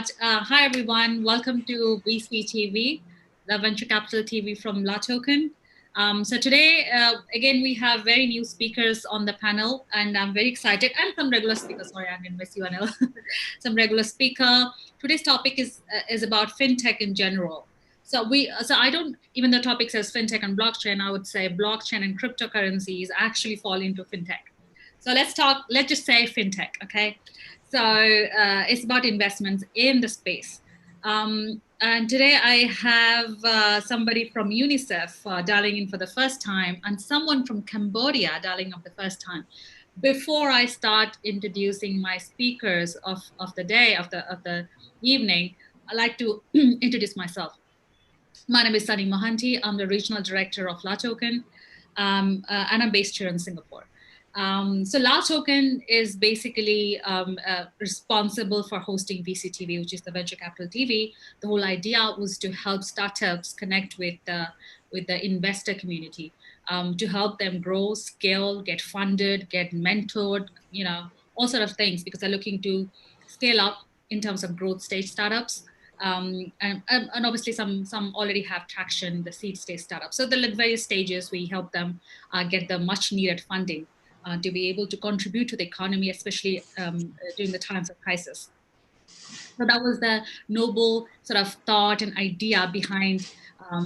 Hi, everyone. Welcome to VC the Venture Capital TV from LATOKEN. So today, again, we have very new speakers on the panel, and I'm very excited. And some regular speakers. Sorry, I didn't miss you, Anil. Some regular speaker. Today's topic is about fintech in general. So I don't, even the topic says fintech and blockchain, I would say blockchain and cryptocurrencies actually fall into fintech. So let's just say fintech, okay? So it's about investments in the space. And today I have somebody from UNICEF dialing in for the first time and someone from Cambodia dialing up the first time. Before I start introducing my speakers of the day, of the evening, I'd like to introduce myself. My name is Sunny Mohanty. I'm the regional director of LATOKEN, and I'm based here in Singapore. So LATOKEN is basically responsible for hosting VCTV, which is the Venture Capital TV. The whole idea was to help startups connect with the investor community, to help them grow, scale, get funded, get mentored, all sort of things, because they're looking to scale up in terms of growth stage startups. And obviously some already have traction, the seed stage startups. So at various stages, we help them get the much needed funding to be able to contribute to the economy, especially during the times of crisis. So that was the noble sort of thought and idea behind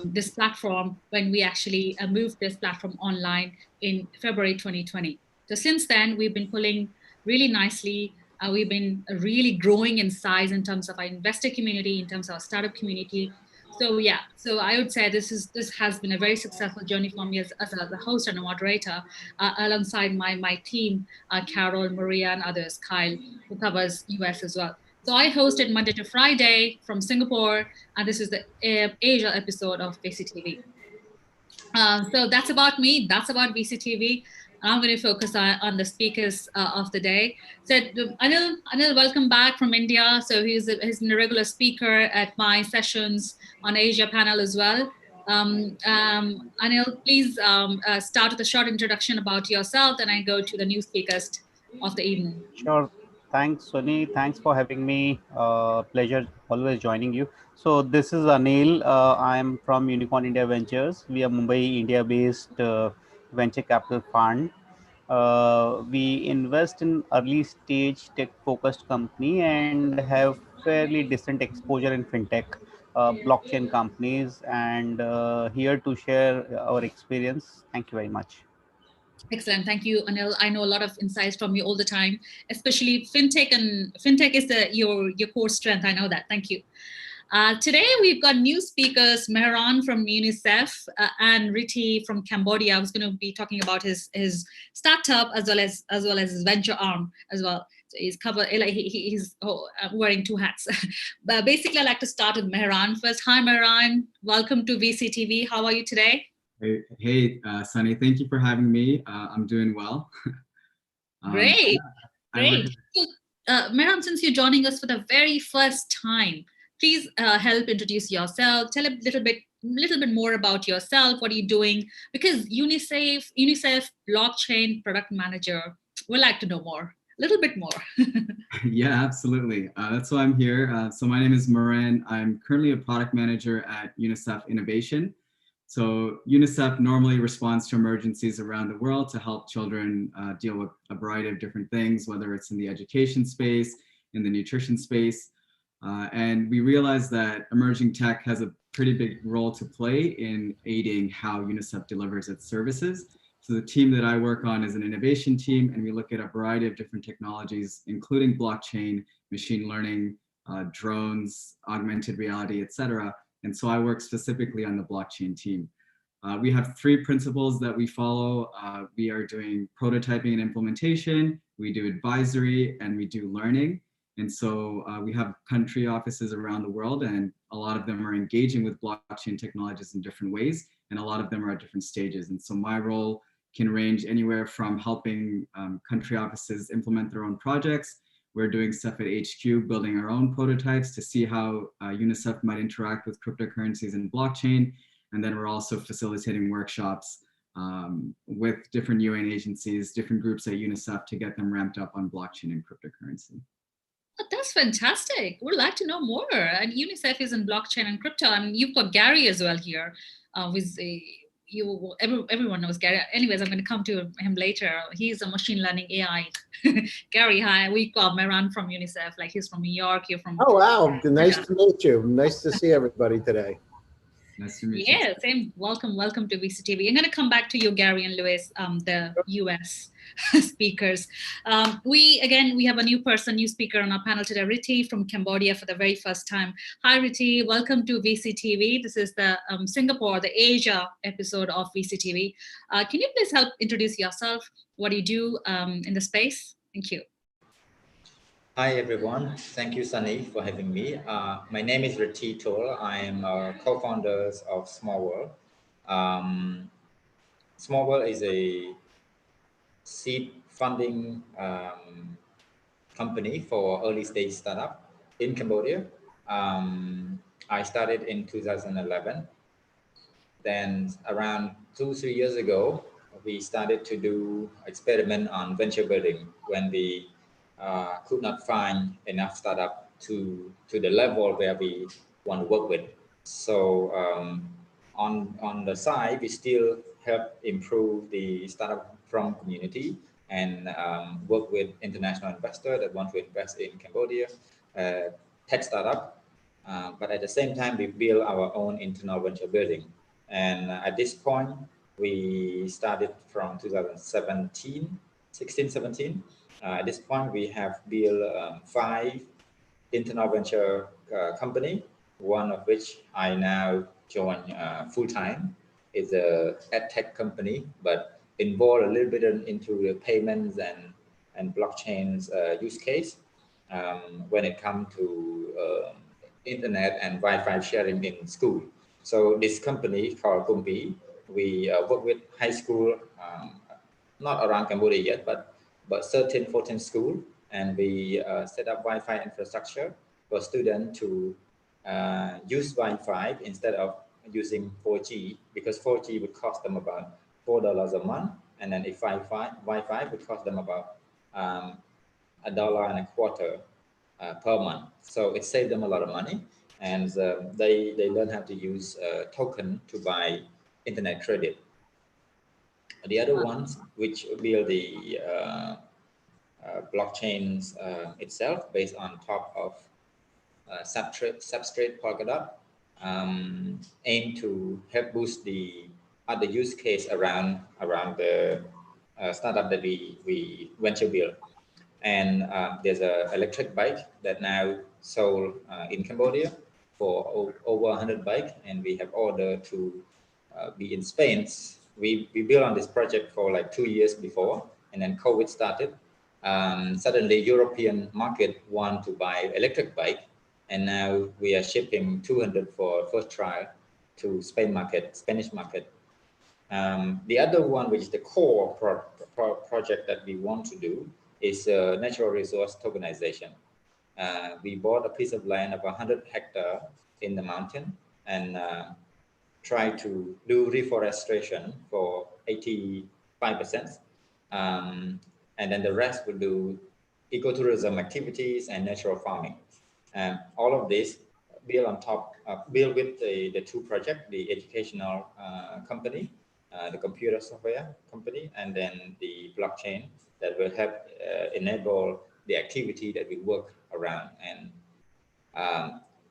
this platform when we actually moved this platform online in February 2020. So since then, we've been pulling really nicely. We've been really growing in size in terms of our investor community, in terms of our startup community. So yeah, so I would say this has been a very successful journey for me as a host and a moderator, alongside my team, Carol, Maria, and others, Kyle, who covers US as well. So I hosted Monday to Friday from Singapore, and this is the Asia episode of VCTV. So that's about me. That's about VCTV. I'm going to focus on the speakers of the day. So Anil, welcome back from India. So he's a regular speaker at my sessions on Asia panel as well. Anil, please start with a short introduction about yourself, then I go to the new speakers of the evening. Sure. Thanks, Sony. Thanks for having me. Pleasure always joining you. So this is Anil. I am from Unicorn India Ventures. We are Mumbai, India-based venture capital fund. We invest in early stage tech-focused company and have fairly decent exposure in fintech, blockchain companies, and here to share our experience. Thank you very much. Excellent. Thank you, Anil. I know a lot of insights from you all the time, especially fintech, and fintech is your core strength. I know that. Thank you. Today we've got new speakers, Mehran from UNICEF and Riti from Cambodia, who's going to be talking about his startup as well as his venture arm as well. So he's wearing two hats. But basically, I'd like to start with Mehran first. Hi, Mehran. Welcome to VCTV. How are you today? Hey, Sunny, thank you for having me. I'm doing well. Great, great. So, Mehran, since you're joining us for the very first time, please help introduce yourself. Tell a little bit more about yourself. What are you doing? Because UNICEF blockchain product manager. We'd like to know more. A little bit more. Yeah, absolutely. That's why I'm here. So my name is Moran. I'm currently a product manager at UNICEF Innovation. So UNICEF normally responds to emergencies around the world to help children deal with a variety of different things, whether it's in the education space, in the nutrition space. And we realize that emerging tech has a pretty big role to play in aiding how UNICEF delivers its services. So the team that I work on is an innovation team, and we look at a variety of different technologies, including blockchain, machine learning, drones, augmented reality, et cetera. And so I work specifically on the blockchain team. We have three principles that we follow. We are doing prototyping and implementation, we do advisory, and we do learning. And so we have country offices around the world, and a lot of them are engaging with blockchain technologies in different ways, and a lot of them are at different stages. And so my role can range anywhere from helping country offices implement their own projects. We're doing stuff at HQ, building our own prototypes to see how UNICEF might interact with cryptocurrencies and blockchain. And then we're also facilitating workshops with different UN agencies, different groups at UNICEF to get them ramped up on blockchain and cryptocurrency. Oh, that's fantastic. We'd like to know more. And UNICEF is in blockchain and crypto, and you've got Gary as well here. With everyone knows Gary. Anyways, I'm going to come to him later. He's a machine learning AI. Gary, hi. We got Meran from UNICEF. Like he's from New York. You're from. Oh wow! Nice to meet you. Nice to see everybody today. Nice to meet you. Yeah, same. Welcome to VCTV. I'm going to come back to you, Gary and Lewis, the US speakers. We have a new speaker on our panel today, Riti from Cambodia for the very first time. Hi, Riti. Welcome to VCTV. This is the Singapore, the Asia episode of VCTV. Can you please help introduce yourself? What do you do in the space? Thank you. Hi everyone, thank you Sunny for having me. My name is Riti Tol. I am co-founder of Small World. Small World is a seed funding company for early stage startup in Cambodia. I started in 2011. Then around 2-3 years ago, we started to do experiment on venture building when we could not find enough startup to the level where we want to work with. So on the side, we still help improve the startup from community and work with international investors that want to invest in Cambodia, tech startup. But at the same time, we build our own internal venture building. And at this point, we started from 2017, 16, 17. At this point, we have built 5 internal venture company, one of which I now join full-time. It's a edtech company, but involved a little bit into the payments and blockchains use case when it comes to internet and Wi-Fi sharing in school. So this company called Kumpi, we work with high school, not around Cambodia yet, but 13, 14 school, and we set up Wi-Fi infrastructure for students to use Wi-Fi instead of using 4G, because 4G would cost them about $4 a month, and then if Wi-Fi would cost them about $1.25 per month. So it saved them a lot of money, and they learn how to use token to buy internet credit. The other ones, which build the blockchains itself based on top of substrate Polkadot, aim to help boost the other use case around the startup that we venture build. And there's an electric bike that now sold in Cambodia for over 100 bikes, and we have ordered to be in Spain. We built on this project for like 2 years before, and then COVID started. Suddenly, European market want to buy electric bike, and now we are shipping 200 for first trial to Spanish market. The other one, which is the core project that we want to do, is natural resource tokenization. We bought a piece of land of 100 hectares in the mountain and try to do reforestation for 85%. And then the rest will do ecotourism activities and natural farming. All of this built on top, built with the 2 projects, the educational company, the computer software company, and then the blockchain that will help enable the activity that we work around. And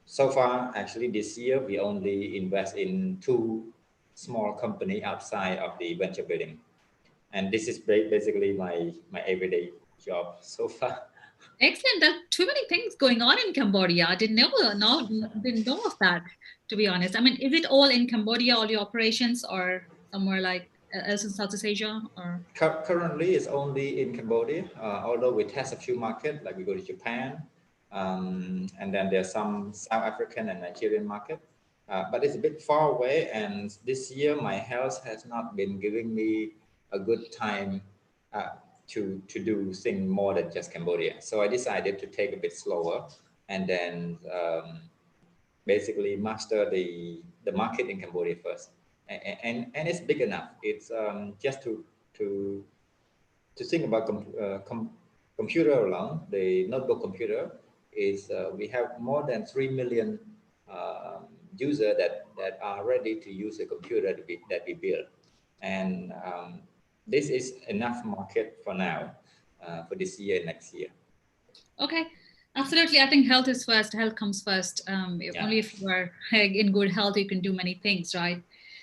so far, actually this year, we only invest in 2 small companies outside of the venture building. And this is basically my everyday job so far. Excellent. There are too many things going on in Cambodia. I didn't know of that, to be honest. I mean, is it all in Cambodia, all your operations, or somewhere like else in Southeast Asia? Or currently, it's only in Cambodia. Although we test a few markets, like we go to Japan, and then there's some South African and Nigerian market. But it's a bit far away, and this year my health has not been giving me a good time to do things more than just Cambodia. So I decided to take a bit slower and then basically master the market in Cambodia first. And it's big enough. It's just to think about computer alone, the notebook computer. is we have more than 3 million users that are ready to use the computer that we build. And this is enough market for now, for this year, next year. Okay, absolutely. I think health is first. Health comes first. Only if you are in good health, you can do many things, right?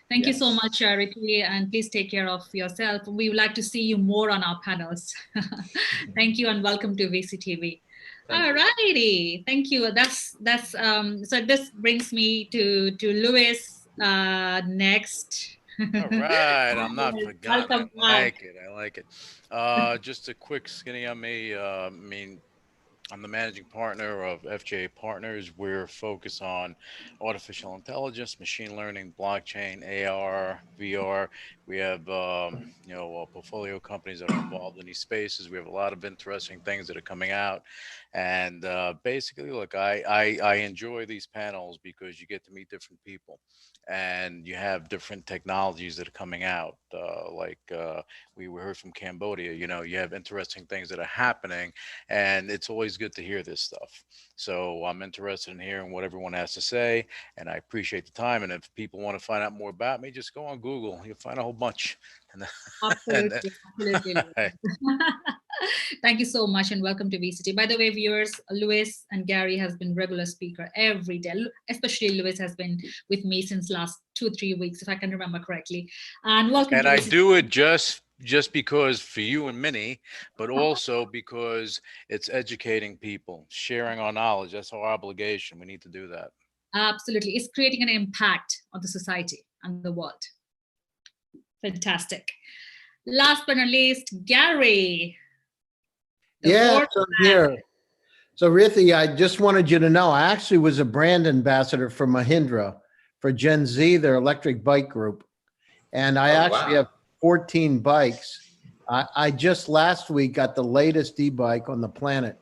Thank you so much, Ricky, and please take care of yourself. We would like to see you more on our panels. Thank you, and welcome to VCTV. All righty, thank you. That's so this brings me to Louis next. All right, I'm not forgotten. Welcome I back. like it. Just a quick skinny on me. I mean, I'm the managing partner of FJ Partners. We're focused on artificial intelligence, machine learning, blockchain, AR, VR. We have, portfolio companies that are involved in these spaces. We have a lot of interesting things that are coming out. And basically, look, I enjoy these panels because you get to meet different people and you have different technologies that are coming out. We heard from Cambodia, you have interesting things that are happening, and it's always good to hear this stuff. So I'm interested in hearing what everyone has to say, and I appreciate the time. And if people want to find out more about me, just go on Google. You'll find a whole bunch. Absolutely. Thank you so much, and welcome to VCT. By the way, viewers, Louis and Gary has been regular speaker every day. Especially Louis has been with me since last 2-3 weeks, if I can remember correctly. And welcome. And I do it just because for you and Minnie, but also because it's educating people, sharing our knowledge. That's our obligation. We need to do that. Absolutely. It's creating an impact on the society and the world. Fantastic. Last but not least, Gary. Yeah, so I'm here. So Rithi, I just wanted you to know, I actually was a brand ambassador for Mahindra for Gen Z, their electric bike group. And I actually have 14 bikes. I just last week got the latest e-bike on the planet.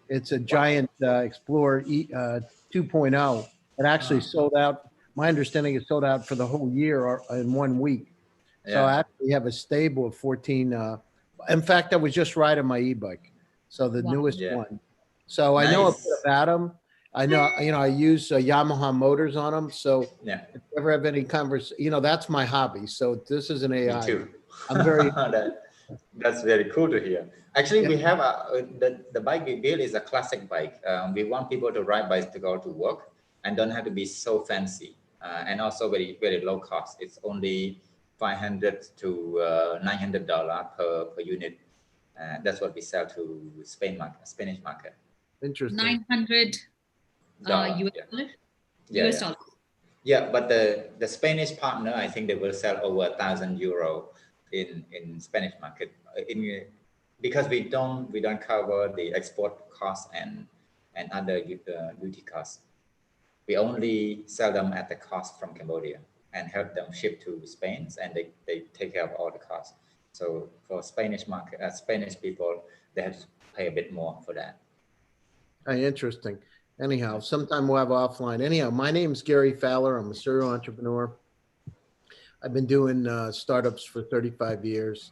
It's a giant Explorer 2.0. It actually sold out. My understanding is sold out for the whole year or in 1 week. So I actually have a stable of 14. In fact, I was just riding my e-bike. So the newest one. So I know a bit about them. I know, I use Yamaha motors on them. So if you ever have any conversation, that's my hobby. So this is an AI. Me too. I'm very. That's very cool to hear. Actually, we have the bike we build is a classic bike. We want people to ride bicycle to work and don't have to be so fancy, and also very, very low cost. It's only $500 to $900 per unit. That's what we sell to Spanish market. Interesting. 900 US dollars. Yeah, but the Spanish partner, I think they will sell over €1,000 in Spanish market. Because we don't cover the export costs and other duty costs. We only sell them at the cost from Cambodia and help them ship to Spain, and they take care of all the costs. So for Spanish market, Spanish people, they have to pay a bit more for that. Interesting. Anyhow, sometime we'll have offline. Anyhow, my name's Gary Fowler. I'm a serial entrepreneur. I've been doing startups for 35 years,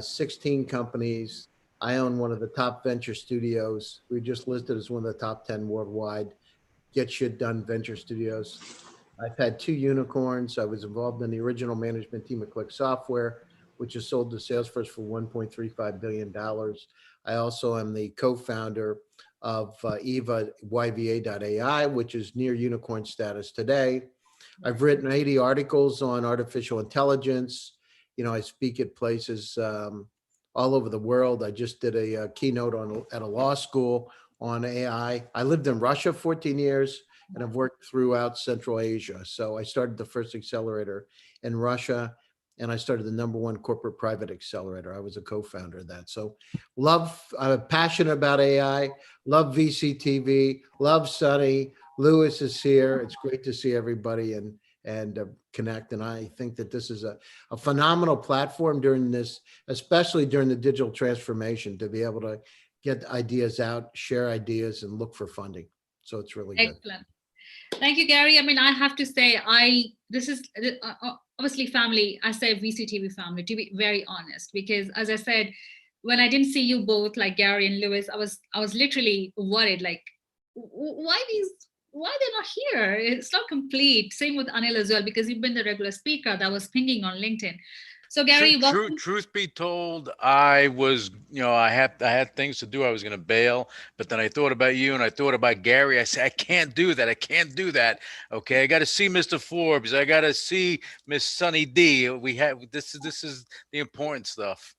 16 companies. I own one of the top venture studios. We just listed as one of the top 10 worldwide Get Shit Done venture studios. I've had 2 unicorns. I was involved in the original management team at Click Software, which is sold to Salesforce for $1.35 billion. I also am the co-founder of EVA YVA.ai, which is near unicorn status today. I've written 80 articles on artificial intelligence. I speak at places all over the world. I just did a keynote at a law school on AI. I lived in Russia 14 years, and I've worked throughout Central Asia. So I started the first accelerator in Russia, and I started the #1 corporate private accelerator. I was a co-founder of that. So I'm passionate about AI, love VCTV, love Sunny. Louis is here. It's great to see everybody and connect. And I think that this is a phenomenal platform during this, especially during the digital transformation, to be able to get ideas out, share ideas, and look for funding. So it's really good. Excellent. Thank you, Gary. I mean, I have to say, this is obviously family. I say VCTV family, to be very honest, because as I said, when I didn't see you both, like Gary and Louis, I was literally worried, like, why they're not here? It's not complete. Same with Anil as well, because you've been the regular speaker that was pinging on LinkedIn. So Gary, welcome. Truth be told, I was, I had things to do. I was going to bail, but then I thought about you and I thought about Gary. I said, I can't do that. I can't do that. Okay, I got to see Mr. Forbes. I got to see Miss Sunny D. This is the important stuff.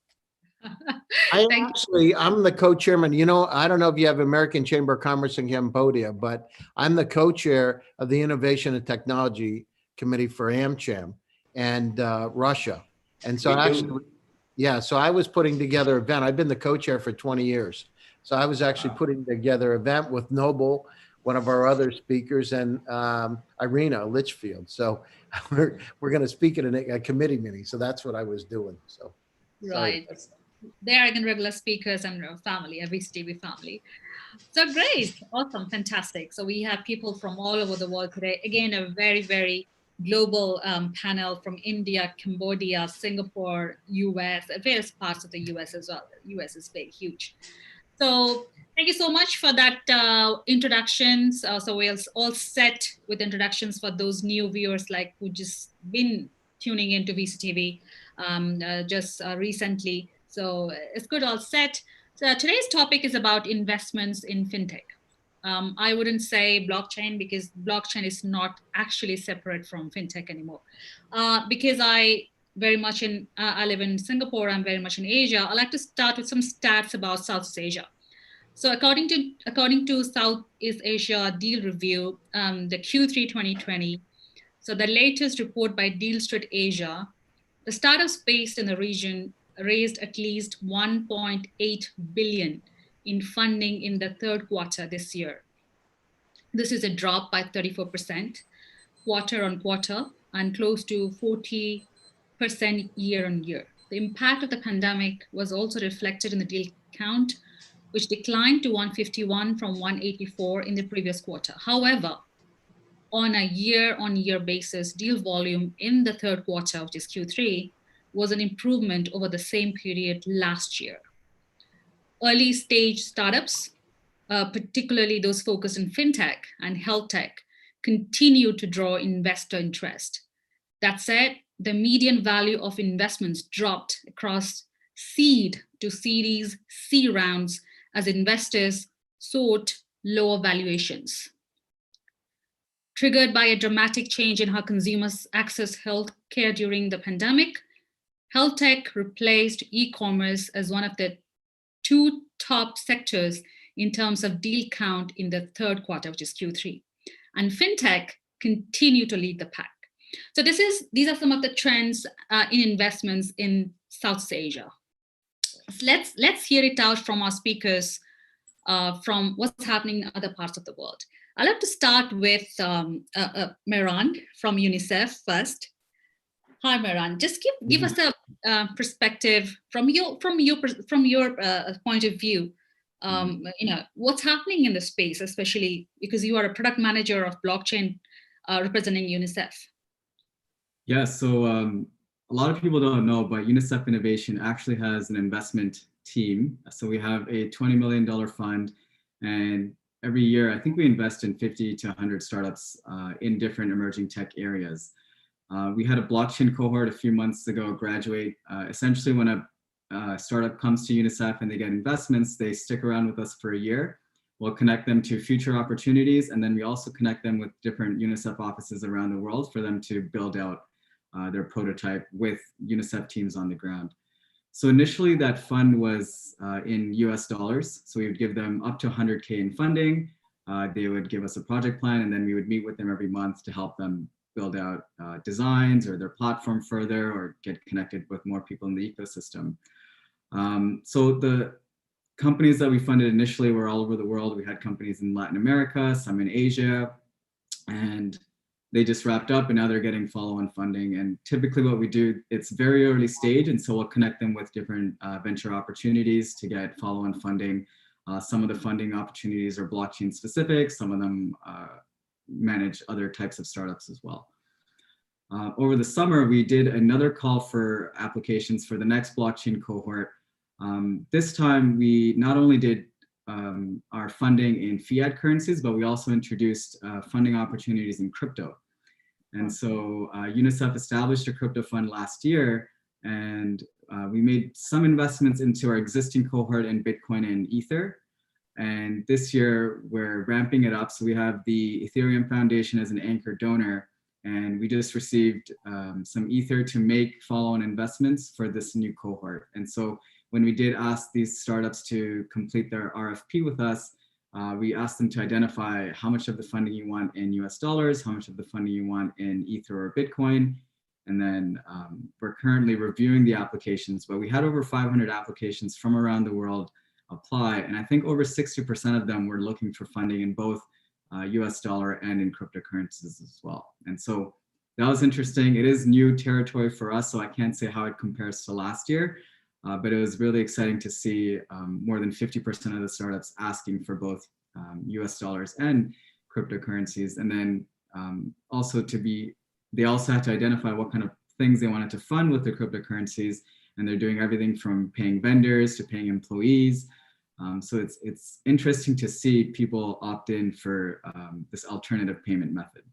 I'm the co-chairman. I don't know if you have American Chamber of Commerce in Cambodia, but I'm the co-chair of the Innovation and Technology Committee for AmCham and Russia. And so so I was putting together an event. I've been the co-chair for 20 years. So I was actually putting together an event with Noble, one of our other speakers, and Irina Litchfield. So we're going to speak at a committee meeting. So that's what I was doing. So right. They are again regular speakers and family, a VCTV family. So great, awesome, fantastic. So we have people from all over the world today. Again, a very, very global panel from India, Cambodia, Singapore, US, various parts of the US as well. The US is very huge. So thank you so much for that introductions. So we're all set with introductions for those new viewers like who just been tuning into VCTV just recently. So it's good, all set. So today's topic is about investments in fintech. I wouldn't say blockchain because blockchain is not actually separate from fintech anymore. Because I live in Singapore, I'm very much in Asia. I like to start with some stats about Southeast Asia. So according to Southeast Asia Deal Review, the Q3 2020, so the latest report by Deal Street Asia, the startups based in the region raised at least 1.8 billion in funding in the third quarter this year. This is a drop by 34% quarter on quarter and close to 40% year on year. The impact of the pandemic was also reflected in the deal count, which declined to 151 from 184 in the previous quarter. However, on a year-on-year basis, deal volume in the third quarter, which is Q3, was an improvement over the same period last year. Early stage startups, particularly those focused in fintech and health tech, continue to draw investor interest. That said, the median value of investments dropped across seed to Series C rounds as investors sought lower valuations. Triggered by a dramatic change in how consumers access healthcare during the pandemic, health tech replaced e-commerce as one of the two top sectors in terms of deal count in the third quarter, which is Q3. And fintech continue to lead the pack. So these are some of the trends in investments in Southeast Asia. So let's hear it out from our speakers from what's happening in other parts of the world. I'd like to start with Mehran from UNICEF first. Hi, Mehran. Just give us a perspective from your point of view. What's happening in the space, especially because you are a product manager of blockchain representing UNICEF. Yeah, so a lot of people don't know, but UNICEF Innovation actually has an investment team. So we have a $20 million fund, and every year I think we invest in 50 to 100 startups in different emerging tech areas. We had a blockchain cohort a few months ago graduate. Essentially, when a startup comes to UNICEF and they get investments, they stick around with us for a year. We'll connect them to future opportunities, and then we also connect them with different UNICEF offices around the world for them to build out their prototype with UNICEF teams on the ground. So initially that fund was in US dollars. So we would give them up to 100K in funding. They would give us a project plan, and then we would meet with them every month to help them build out designs or their platform further, or get connected with more people in the ecosystem. So the companies that we funded initially were all over the world. We had companies in Latin America, some in Asia, and they just wrapped up, and now they're getting follow-on funding. And typically what we do, it's very early stage, and so we'll connect them with different venture opportunities to get follow-on funding. Some of the funding opportunities are blockchain specific, some of them manage other types of startups as well. Over the summer, we did another call for applications for the next blockchain cohort. This time, we not only did our funding in fiat currencies, but we also introduced funding opportunities in crypto. And so UNICEF established a crypto fund last year, and we made some investments into our existing cohort in Bitcoin and Ether. And this year we're ramping it up. So we have the Ethereum Foundation as an anchor donor, and we just received some Ether to make follow-on investments for this new cohort. And so when we did ask these startups to complete their RFP with us, we asked them to identify how much of the funding you want in US dollars, how much of the funding you want in Ether or Bitcoin. And then we're currently reviewing the applications, but we had over 500 applications from around the world apply. And I think over 60% of them were looking for funding in both US dollar and in cryptocurrencies as well. And so that was interesting. It is new territory for us, so I can't say how it compares to last year. But it was really exciting to see more than 50% of the startups asking for both US dollars and cryptocurrencies. And then also they also had to identify what kind of things they wanted to fund with the cryptocurrencies. And they're doing everything from paying vendors to paying employees. So it's interesting to see people opt in for this alternative payment method.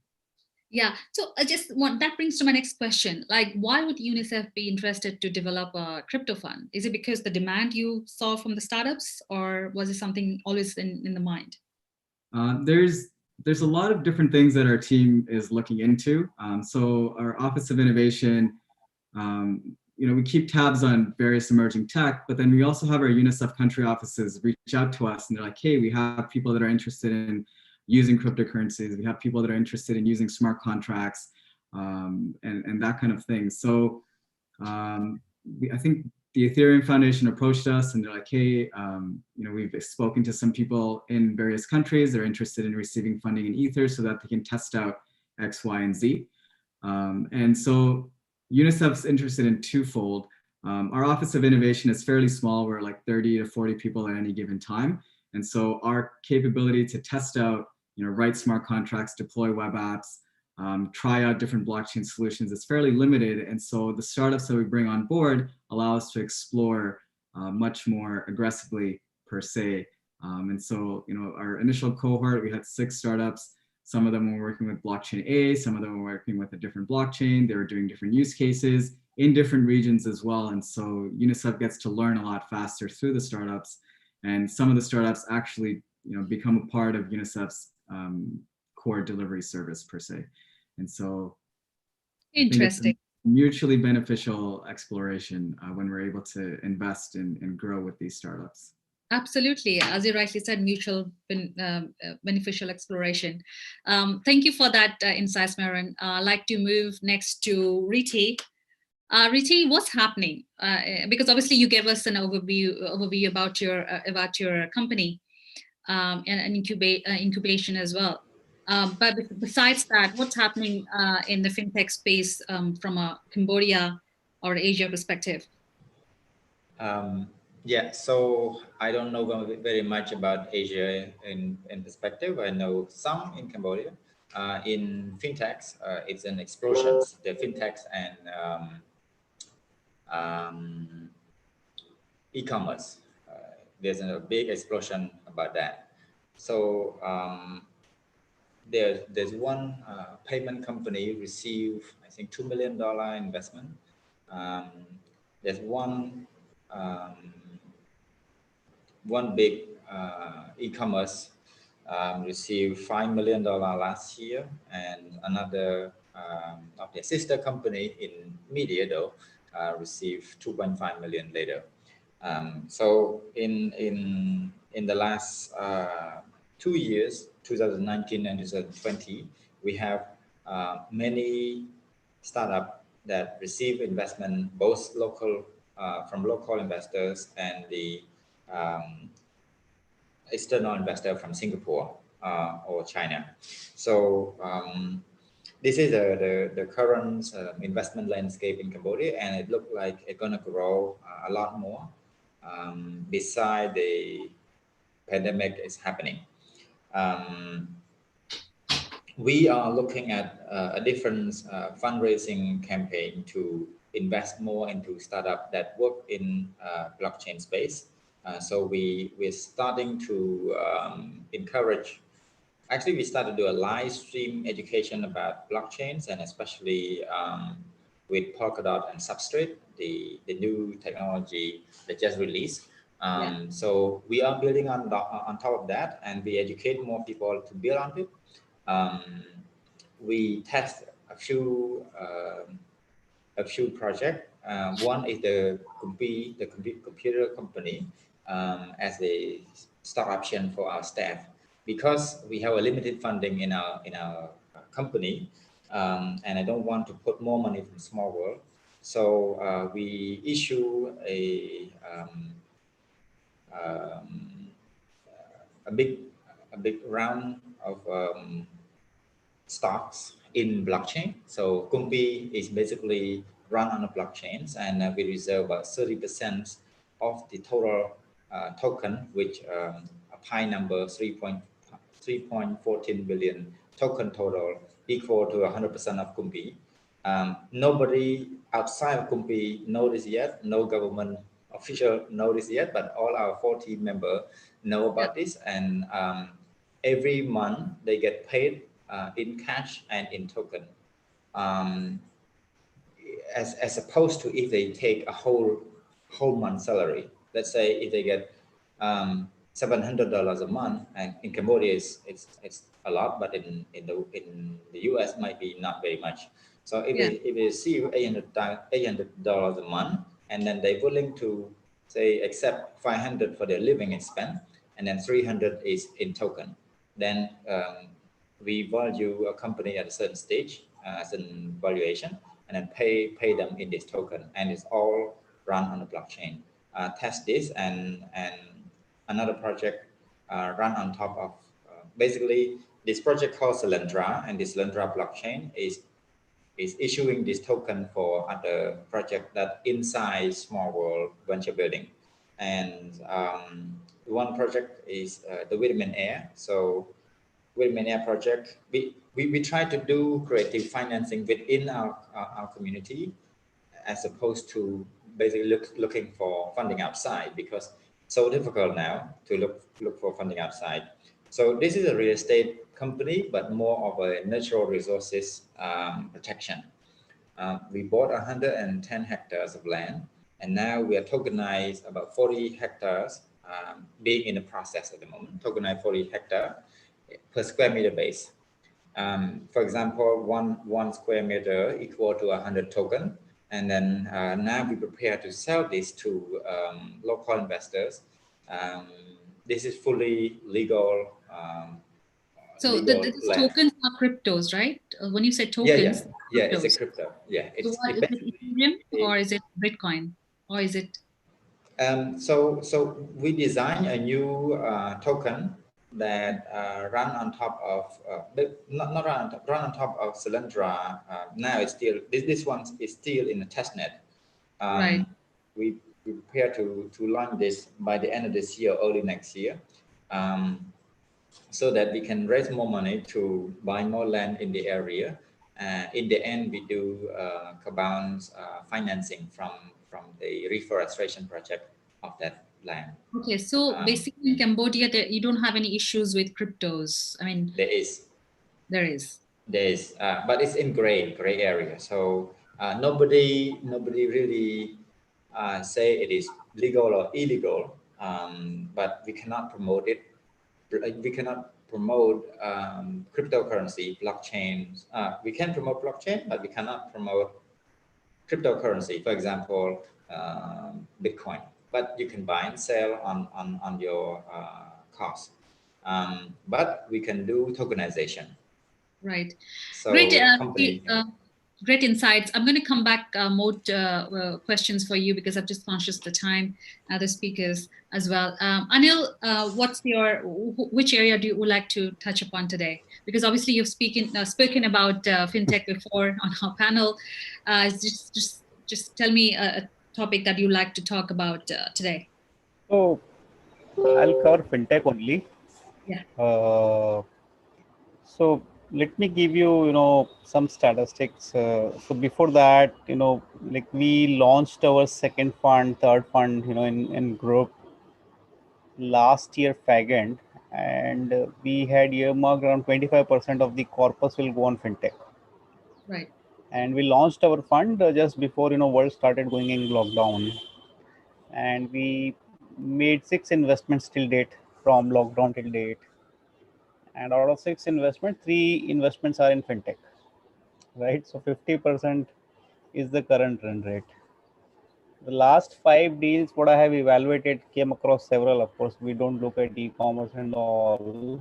Yeah, so that brings to my next question. Like, why would UNICEF be interested to develop a crypto fund? Is it because the demand you saw from the startups, or was it something always in the mind? There's a lot of different things that our team is looking into. So our Office of Innovation, we keep tabs on various emerging tech, but then we also have our UNICEF country offices reach out to us, and they're like, hey, we have people that are interested in using cryptocurrencies. We have people that are interested in using smart contracts and that kind of thing. So I think the Ethereum Foundation approached us, and they're like, hey, we've spoken to some people in various countries. They're interested in receiving funding in Ether so that they can test out X, Y, and Z. And so UNICEF's interested in twofold. Our Office of Innovation is fairly small. We're like 30 to 40 people at any given time. And so our capability to test out, write smart contracts, deploy web apps, try out different blockchain solutions is fairly limited. And so the startups that we bring on board allow us to explore much more aggressively per se. And so, our initial cohort, we had 6 startups. Some of them were working with blockchain A, some of them were working with a different blockchain. They were doing different use cases in different regions as well. And so UNICEF gets to learn a lot faster through the startups. And some of the startups actually, become a part of UNICEF's core delivery service per se. And so interesting, mutually beneficial exploration when we're able to invest and grow with these startups. Absolutely. As you rightly said, mutual beneficial exploration. Thank you for that insights, Maran. I'd like to move next to Riti. Riti, what's happening? Because obviously you gave us an overview about your company and incubation as well. But besides that, what's happening in the fintech space from a Cambodia or Asia perspective? Yeah, so I don't know very much about Asia in perspective. I know some in Cambodia. In fintechs, it's an explosion. The fintechs and e-commerce, there's a big explosion about that. So there's one payment company received, I think, $2 million investment. There's one big e-commerce received $5 million last year, and another of their sister company in media though received 2.5 million later. So in the last 2 years, 2019 and 2020, we have many startups that receive investment, both local from local investors and the external investor from Singapore or China. So this is the current investment landscape in Cambodia, and it looks like it's going to grow a lot more beside the pandemic is happening. We are looking at a different fundraising campaign to invest more into startups that work in blockchain space. So we're starting to encourage. Actually, we started to do a live stream education about blockchains, and especially with Polkadot and Substrate, the new technology that just released. So we are building on top of that, and we educate more people to build on it. We test a few projects. One is the computer company as a stock option for our staff, because we have a limited funding in our company, and I don't want to put more money from small world. So we issue a big round of stocks in blockchain. So Kumpi is basically run on the blockchains, and we reserve about 30% of the total token, which a pi number 3.14 billion token total, equal to 100% of Kumpi. Nobody outside of Kumpi noticed yet, no government official noticed yet, but all our 40 members know about this, and every month they get paid in cash and in token, as opposed to if they take a whole month salary. Let's say if they get $700 a month, and in Cambodia it's a lot, but in the US might be not very much. So if they receive $800 a month, and then they're willing to say accept 500 for their living expense, and then 300 is in token, then we value a company at a certain stage as an valuation, and then pay them in this token, and it's all run on the blockchain. Test this, and another project run on top of basically this project called Selendra, and this Selendra blockchain is issuing this token for other project that inside small world venture building. And one project is the Vitamin Air. So Vitamin Air project, we try to do creative financing within our community, as opposed to basically looking for funding outside, because it's so difficult now to look for funding outside. So this is a real estate company, but more of a natural resources protection. We bought 110 hectares of land, and now we are tokenized about 40 hectares, being in the process at the moment, tokenized 40 hectares per square meter base. For example, one square meter equal to 100 token. And then now we prepare to sell this to local investors. This is fully legal. So these tokens are cryptos, right? When you say tokens, yeah, it's a crypto. Yeah, so what, is it Ethereum, or is it Bitcoin, or is it? So we designed a new token that run on top of not run on top of Selendra. Now it's still this one is still in the testnet. Right. We prepare to launch this by the end of this year, early next year, so that we can raise more money to buy more land in the area. In the end, we do carbon financing from the reforestation project of that land. Okay, so basically in Cambodia, you don't have any issues with cryptos. I mean, there is, but it's in gray area. So nobody really say it is legal or illegal. But we cannot promote it. We cannot promote cryptocurrency, blockchains. We can promote blockchain, but we cannot promote cryptocurrency. For example, Bitcoin. But you can buy and sell on your cost. But we can do tokenization. Right. So great insights. I'm going to come back more questions for you, because I'm just conscious of the time, other speakers as well. Anil, which area do you would like to touch upon today? Because obviously you've spoken about fintech before on our panel. Just tell me a topic that you like to talk about today. So I'll cover fintech only. Yeah. So let me give you, some statistics. So before that, like we launched our second fund, third fund, in group. last year fag end, and we had earmarked around 25% of the corpus will go on fintech. Right. And we launched our fund just before world started going in lockdown, and we made 6 investments till date from lockdown till date. And out of 6 investments, 3 investments are in fintech, right? So 50% is the current run rate. The last 5 deals, what I have evaluated, came across several. Of course, we don't look at e-commerce and all.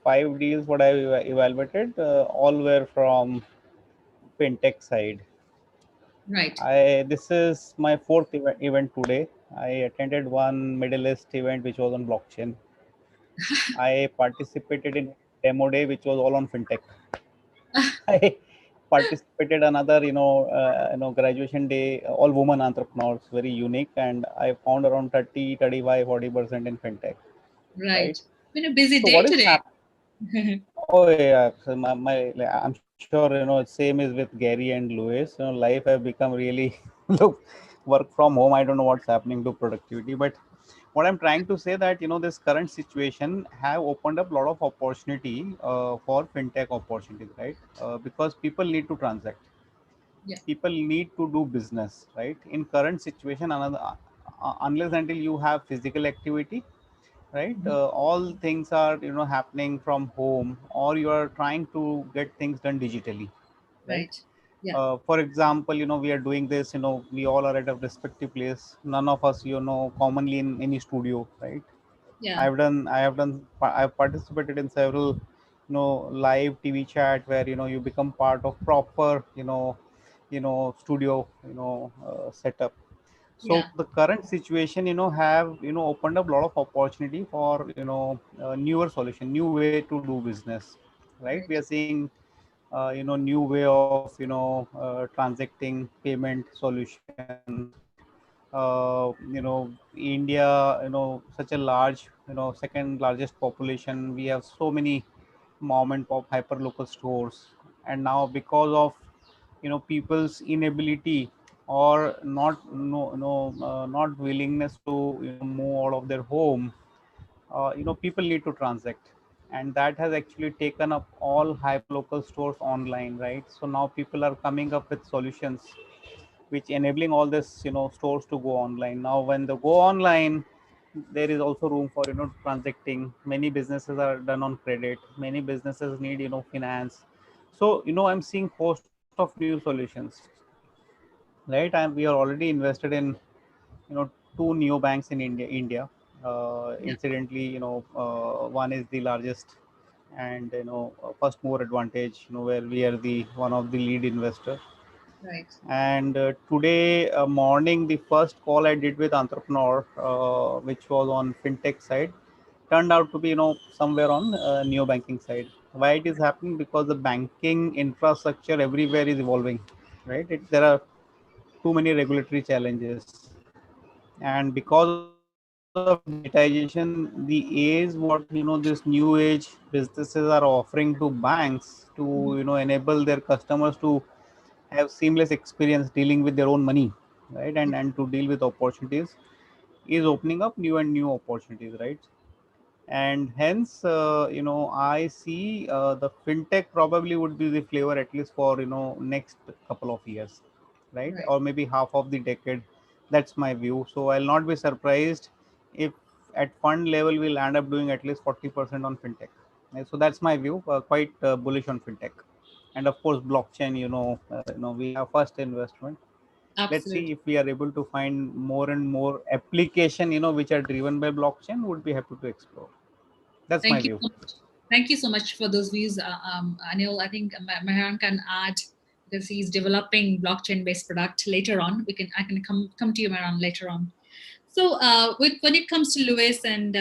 5 deals, what I have evaluated, all were from fintech side. Right. This is my fourth event today. I attended one Middle East event which was on blockchain. I participated in demo day which was all on fintech. I participated another graduation day, all women entrepreneurs, very unique, and I found around 30, 35, 40% in fintech, right? Right. Been a busy So day what is today. happening? Oh yeah, so I'm sure same is with Gary and Lewis. Life have become really look, work from home. I don't know what's happening to productivity, but what I'm trying to say that this current situation have opened up a lot of opportunity for fintech opportunities, right? Because people need to transact, Yeah. people need to do business, right? In current situation, another unless until you have physical activity, right? Mhm. All things are happening from home, or you are trying to get things done digitally, right? Right. Yeah. For example, we are doing this, we all are at a respective place, none of us commonly in any studio, right? Yeah. I've participated in several live TV chat where you become part of proper studio setup. So Yeah. the current situation have opened up a lot of opportunity for newer solution, new way to do business, right? We are Right. seeing new way of transacting payment solutions. India, such a large, second largest population, we have so many mom and pop hyper local stores. And now because of people's inability or not willingness to move out of their home, people need to transact, and that has actually taken up all hyper local stores online, right? So now people are coming up with solutions which enabling all this stores to go online. Now when they go online, there is also room for transacting. Many businesses are done on credit, many businesses need finance. So I'm seeing host of new solutions, right? We are already invested in you know two neo banks in India. Yeah. Incidentally, one is the largest, and first mover advantage, where we are the one of the lead investor. Right. And today morning, the first call I did with entrepreneur, which was on fintech side, turned out to be somewhere on neo banking side. Why it is happening? Because the banking infrastructure everywhere is evolving, right? There are too many regulatory challenges, and because of digitization, the age what this new age businesses are offering to banks to enable their customers to have seamless experience dealing with their own money, right? And to deal with opportunities is opening up new opportunities, right? And hence I see the fintech probably would be the flavor at least for next couple of years, right? Right. Or maybe half of the decade. That's my view. So I'll not be surprised if at fund level we'll end up doing at least 40% on fintech. So that's my view, quite bullish on fintech. And of course blockchain, we have first investment. Let's see Absolutely. if we are able to find more and more application which are driven by blockchain, would be happy to explore. That's my Thank you view. so much. Thank you so much for those views, Anil. I think Mehran can add because he's developing blockchain-based product later on. I can come to you, Mehran, later on. So, when it comes to Lewis and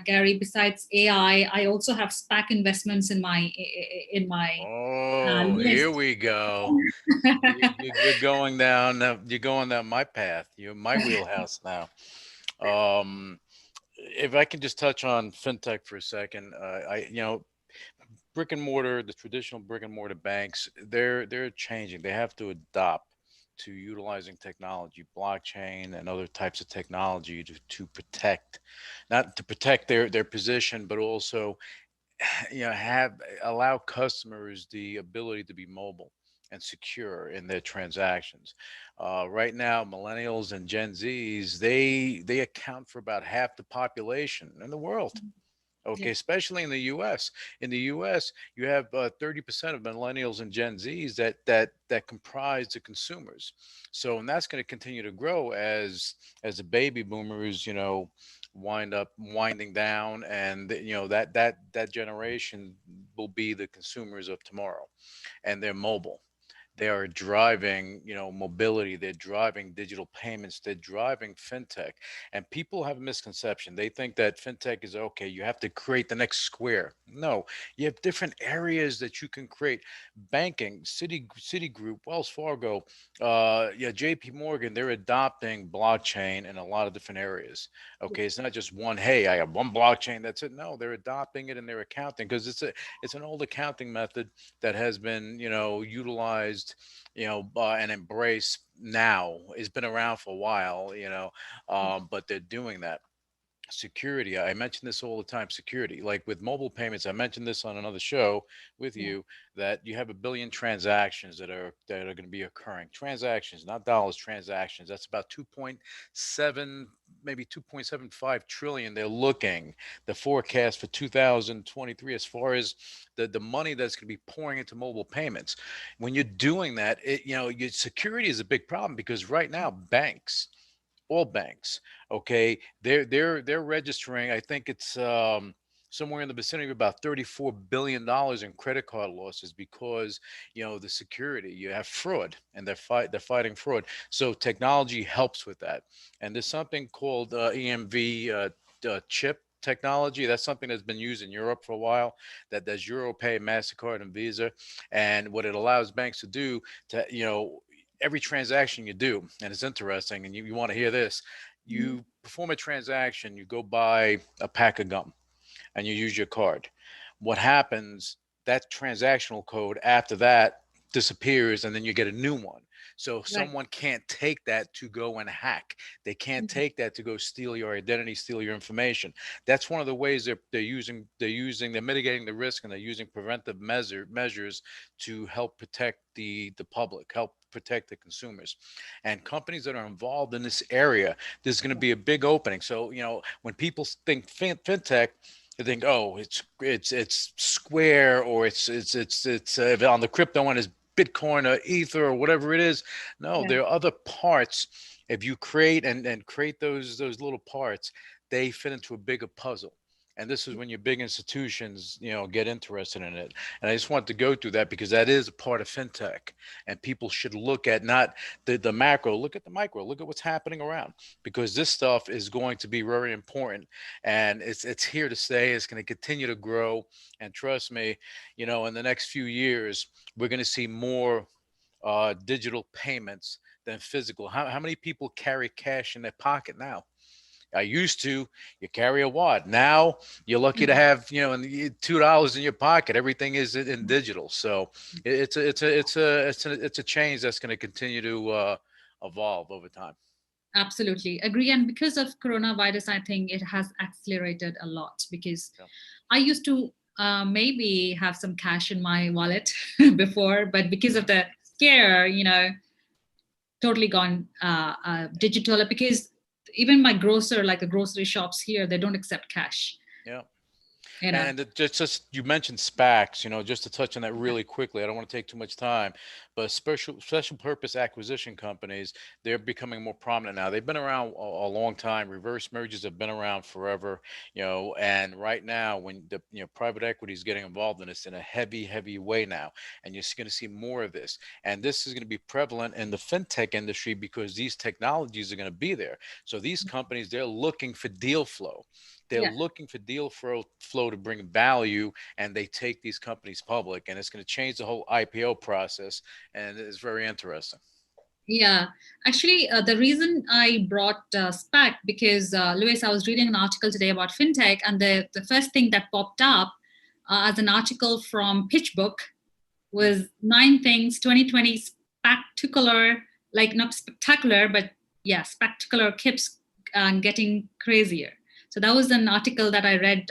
Gary, besides AI, I also have SPAC investments in my Oh, here list. we go. You're going down. You're going down my path. You're my wheelhouse now. Um, if I can just touch on fintech for a second, brick and mortar, the traditional brick and mortar banks, they're changing. They have to adopt to utilizing technology, blockchain and other types of technology to protect, not to protect their position, but also have allow customers the ability to be mobile and secure in their transactions. Right now, millennials and Gen Zs, they account for about half the population in the world. Okay, Yeah. especially in the U.S. In the U.S., you have 30% of millennials and Gen Zs that comprise the consumers. So, and that's going to continue to grow as the baby boomers, winding down, and that generation will be the consumers of tomorrow, and they're mobile. They are driving, mobility. They're driving digital payments. They're driving fintech. And people have a misconception. They think that fintech is okay. You have to create the next Square. No, you have different areas that you can create. Banking, Citigroup, Wells Fargo, JP Morgan. They're adopting blockchain in a lot of different areas. Okay, it's not just one. Hey, I have one blockchain. That's it. No, they're adopting it in their accounting because it's an old accounting method that has been utilized and embraced now. It's been around for a while, but they're doing that. Security, I mention this all the time. Security, like with mobile payments, I mentioned this on another show with Yeah. you, that you have a billion transactions that are going to be occurring. Transactions, not dollars, transactions. That's about 2.7, maybe 2.75 trillion. They're looking the forecast for 2023 as far as the money that's going to be pouring into mobile payments. When you're doing that, your security is a big problem because right now banks, all banks, okay, they're registering. I think it's somewhere in the vicinity of about $34 billion in credit card losses because the security. You have fraud, and they're fighting fraud. So technology helps with that. And there's something called EMV chip technology. That's something that's been used in Europe for a while. That's Europay, Mastercard, and Visa. And what it allows banks to do to every transaction you do, and it's interesting, and you want to hear this, Mhm. you perform a transaction, you go buy a pack of gum and you use your card. What happens, that transactional code after that disappears, and then you get a new one. So Right. someone can't take that to go and hack. They can't Mhm. take that to go steal your identity, steal your information. That's one of the ways they're mitigating the risk, and they're using preventive measures to help protect the public, help protect the consumers. And companies that are involved in this area, there's going to be a big opening. So when people think fintech, they think, oh, it's Square, or it's on the crypto one is Bitcoin or Ether or whatever it is. No, Yeah. there are other parts. If you create and create those little parts, they fit into a bigger puzzle. And this is when your big institutions, get interested in it. And I just want to go through that because that is a part of fintech, and people should look at not the macro, look at the micro, look at what's happening around, because this stuff is going to be very important, and it's here to stay. It's going to continue to grow, and trust me, in the next few years, we're going to see more digital payments than physical. How many people carry cash in their pocket now? I used to, you carry a wad. Now you're lucky to have, $2 in your pocket. Everything is in digital. So it's a change that's going to continue to evolve over time. Absolutely agree. And because of coronavirus, I think it has accelerated a lot because Yeah. I used to maybe have some cash in my wallet before, but because of the scare, totally gone digital. Because even my grocer, like the grocery shops here, they don't accept cash. Yeah. You know. And just you mentioned SPACs, just to touch on that really quickly. I don't want to take too much time, but special purpose acquisition companies, they're becoming more prominent now. They've been around a long time. Reverse mergers have been around forever, and right now when the private equity is getting involved in this in a heavy way now, and you're going to see more of this. And this is going to be prevalent in the fintech industry because these technologies are going to be there. So these companies, they're looking for deal flow. They're Yeah. looking for deal flow to bring value, and they take these companies public, and it's going to change the whole IPO process, and it's very interesting. Yeah, actually, the reason I brought SPAC because Louis, I was reading an article today about fintech, and the first thing that popped up as an article from PitchBook was 9 things 2020 spectacular like not spectacular, but yeah, spectacular keeps getting crazier. So that was an article that I read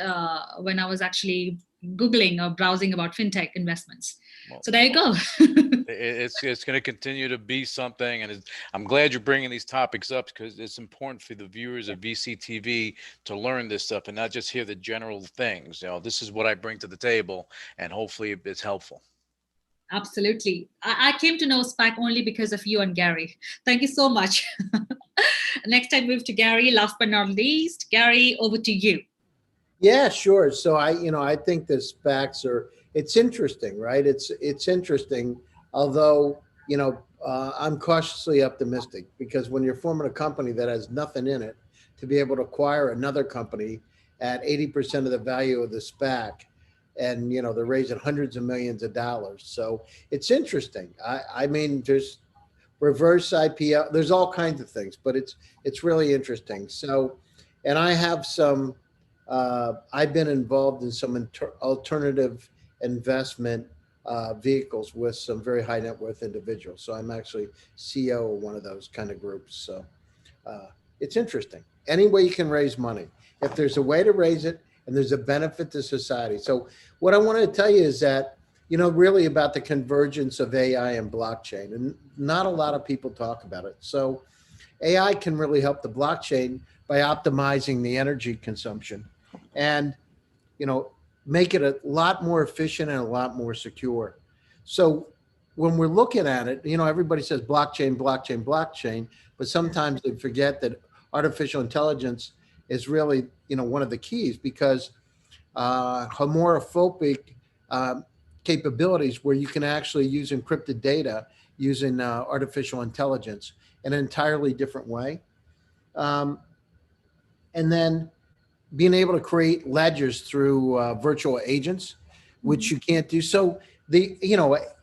when I was actually Googling or browsing about fintech investments. Well, so there you go. it's going to continue to be something, and I'm glad you're bringing these topics up, because it's important for the viewers of VCTV to learn this stuff and not just hear the general things. This is what I bring to the table, and hopefully it's helpful. Absolutely. I came to know SPAC only because of you and Gary. Thank you so much. Next, I move to Gary. Last but not least, Gary, over to you. Yeah, sure. So I think the SPACs it's interesting, right? It's interesting, although, I'm cautiously optimistic, because when you're forming a company that has nothing in it, to be able to acquire another company at 80% of the value of the SPAC, and, they're raising hundreds of millions of dollars. So it's interesting. I mean, there's reverse IPO, there's all kinds of things, but it's really interesting. So, and I have I've been involved in some alternative investment vehicles with some very high net worth individuals. So I'm actually CEO of one of those kind of groups. So it's interesting. Any way you can raise money, if there's a way to raise it and there's a benefit to society. So what I want to tell you is that, really about the convergence of AI and blockchain, and not a lot of people talk about it. So AI can really help the blockchain by optimizing the energy consumption and, make it a lot more efficient and a lot more secure. So when we're looking at it, everybody says blockchain, blockchain, blockchain, but sometimes they forget that artificial intelligence is really, one of the keys, because homomorphic capabilities where you can actually use encrypted data using artificial intelligence in an entirely different way. And then being able to create ledgers through virtual agents, which you can't do. So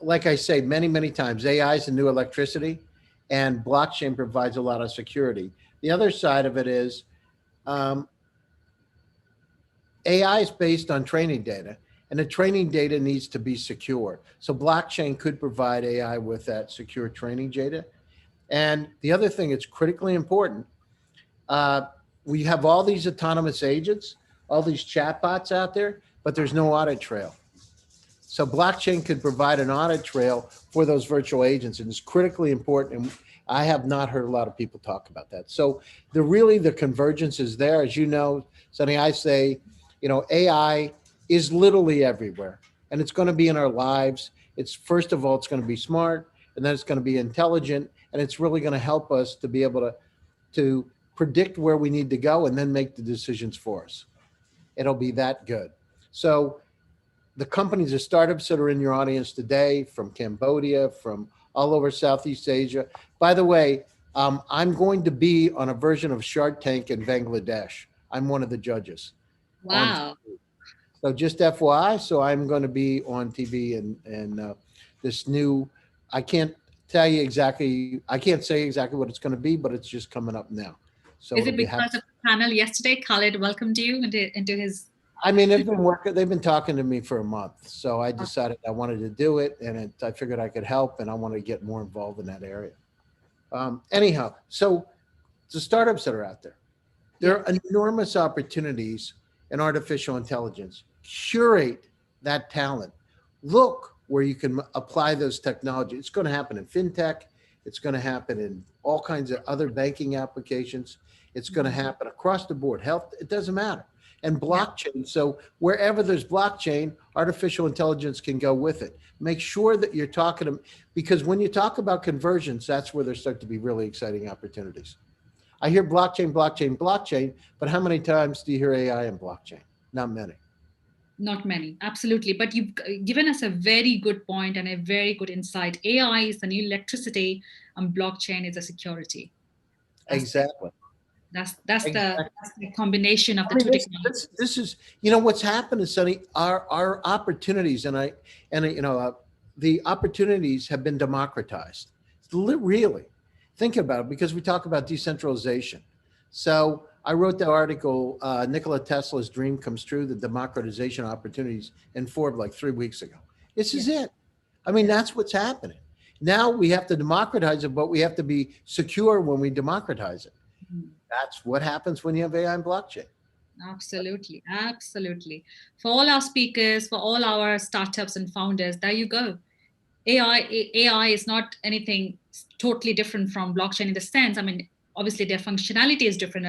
like I say many, many times, AI is the new electricity, and blockchain provides a lot of security. The other side of it is AI is based on training data, and the training data needs to be secure. So blockchain could provide AI with that secure training data. And the other thing that's critically important, we have all these autonomous agents, all these chatbots out there, but there's no audit trail. So blockchain could provide an audit trail for those virtual agents, and it's critically important. And I have not heard a lot of people talk about that. So the convergence is there. As you know, Sonny, I say, AI is literally everywhere, and it's going to be in our lives. First of all, it's going to be smart, and then it's going to be intelligent, and it's really going to help us to be able to predict where we need to go and then make the decisions for us. It'll be that good. So the companies, the startups that are in your audience today, from Cambodia, from all over Southeast Asia. By the way, I'm going to be on a version of Shark Tank in Bangladesh. I'm one of the judges. Wow. So just FYI, so I'm going to be on TV and this new, I can't say exactly what it's going to be, but it's just coming up now. So is it because of the panel yesterday? Khalid welcomed you into his. I mean, they've been talking to me for a month. So I decided I wanted to do it, and I figured I could help, and I wanted to get more involved in that area. Anyhow, so the startups that are out there, there are enormous opportunities in artificial intelligence. Curate that talent. Look where you can apply those technologies. It's going to happen in fintech. It's going to happen in all kinds of other banking applications. It's going to happen across the board. Health, it doesn't matter. And blockchain. So wherever there's blockchain, artificial intelligence can go with it. Make sure that you're talking to, because when you talk about conversions, that's where there start to be really exciting opportunities. I hear blockchain, blockchain, blockchain, but how many times do you hear AI and blockchain? Not many. Not many, absolutely. But you've given us a very good point and a very good insight. AI is the new electricity, and blockchain is a security. Exactly. That's the combination of the two technologies. This is, what's happened is, Sonny, our opportunities the opportunities have been democratized. Really, think about it, because we talk about decentralization. So I wrote the article, Nikola Tesla's dream comes true, the democratization opportunities, in Forbes like 3 weeks ago. This is it. I mean, that's what's happening. Now we have to democratize it, but we have to be secure when we democratize it. That's what happens when you have AI and blockchain. Absolutely, absolutely. For all our speakers, for all our startups and founders, there you go. AI is not anything totally different from blockchain in the sense, I mean, obviously their functionality is different